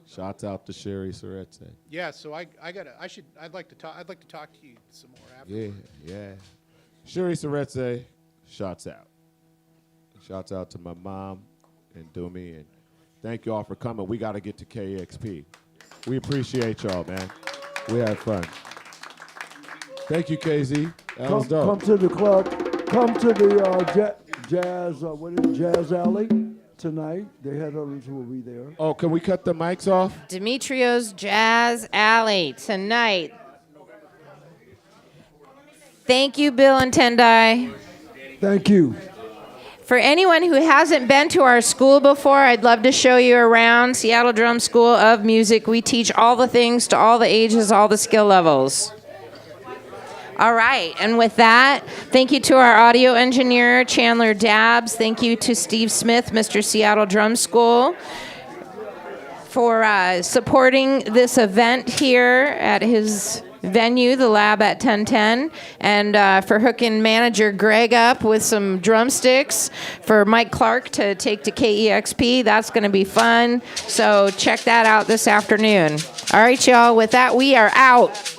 Shouts out to Sherry Seretse. Yeah. So I'd like to talk to you some more after. Yeah, yeah. Sherry Seretse, shouts out. Shouts out to my mom and Dumi, and thank you all for coming. We got to get to KXP. We appreciate y'all, man. We had fun. Thank you, KZ. That was dope. Come to the club. Come to the Jazz Alley tonight. The Headhunters will be there. Oh, can we cut the mics off? Demetrio's Jazz Alley tonight. Thank you, Bill and Tendai. Thank you. For anyone who hasn't been to our school before, I'd love to show you around Seattle Drum School of Music. We teach all the things to all the ages, all the skill levels. All right, and with that, thank you to our audio engineer, Chandler Dabbs. Thank you to Steve Smith, Mr. Seattle Drum School, for supporting this event here at his venue, the Lab at 1010, and for hooking manager Greg up with some drumsticks for Mike Clark to take to KEXP. That's going to be fun, so check that out this afternoon. All right, y'all, with that, we are out.